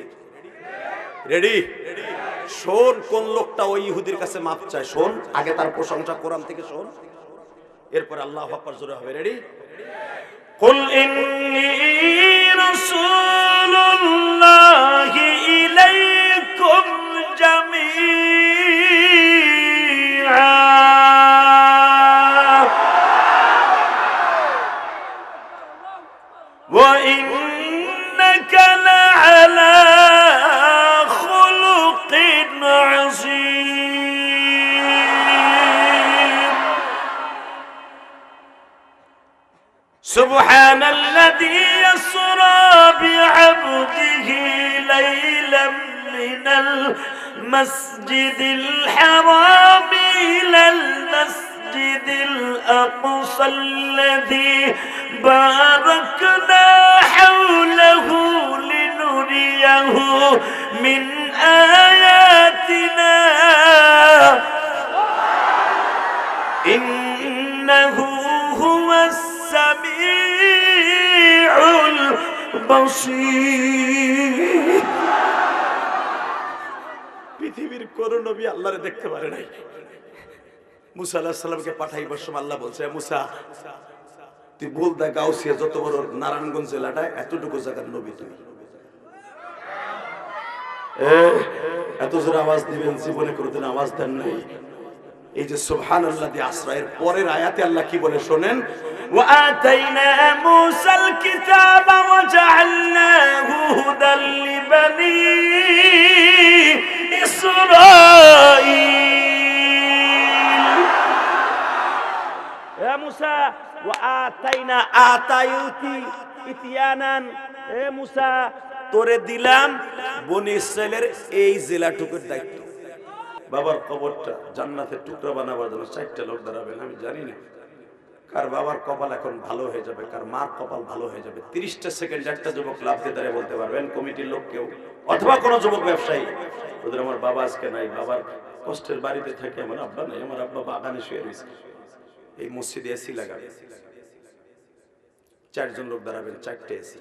রেডি শোন, কোন লোকটা ওই ইহুদির কাছে মাপ চায়, শোন, আগে তার প্রশংসা কোরআন থেকে শোন, এরপর আল্লাহু আকবার জোরে হবে। রেডি? কুল ইন্নী রাসূলুল্লাহি ইলাইকুম জামিআ ওয়া ইন্নাকা লাআলা খুলুকিন আযীম। সুবহানাল্লাযী ইয়াসরা বিআবদিহি লাইলাম মিনাল মাসজিদিল হারাম ইলাল মাসজিদিল আকসাল্লাযী বারাকনা হাওলাহু লিনুরিয়াহু মিন আয়াতিনা ইন্নাহু হুয়াস সামিউল বাসীর। পৃথিবীর কোন নবী আল্লাহরে দেখতে পারে নাই। মুসা আলাইহিস সালামকে পাঠাইবার সময় আল্লাহ বলছে, মুসা তুই বলদা গাউসিয়া যত বড় নারায়ণগঞ্জ জেলাটা এতটুকু জায়গার নবী তুমি। এত জোরে আওয়াজ দিবেন, জীবনে কোনোদিন আওয়াজ দেন নাই। এই যে সুবহানাল্লাহ দিয়ে আশ্রয়ের পরের আয়াতে আল্লাহ কি বলে শোনেন, وآتينا موسى الكتاب وجعلناه هدى لبني إسرائيل। এ মুসা ওয়া আতাইনা আতায়ুতি ইতিয়ানান, এ মুসা তোরে দিলাম বনি ইসরাইলের এই জেলাটুকুর দায়িত্ব। বাবার কবরটা জান্নাতের টুকরা বানাবার জন্য 4টা লোক দাঁড়াবেন। আমি জানি না কার বাবার কপাল এখন ভালো হয়ে যাবে, কার মার কপাল ভালো হয়ে যাবে। 30টা সেকেন্ড একটা যুবক লাভ দিয়ে দাঁড়িয়ে বলতে পারবেন, কমিটির লোক কেউ অথবা কোনো যুবক ব্যবসায়ী, ওদের আমার বাবা আজকে নাই, বাবার কষ্টের বাড়িতে থাকে, আমার আব্বা নাই, আমার আব্বা বাগানে শুয়ে রয়েছে, এই মসজিদে এসি লাগাবে। 4 জন লোক দাঁড়াবেন, 4টে এসি।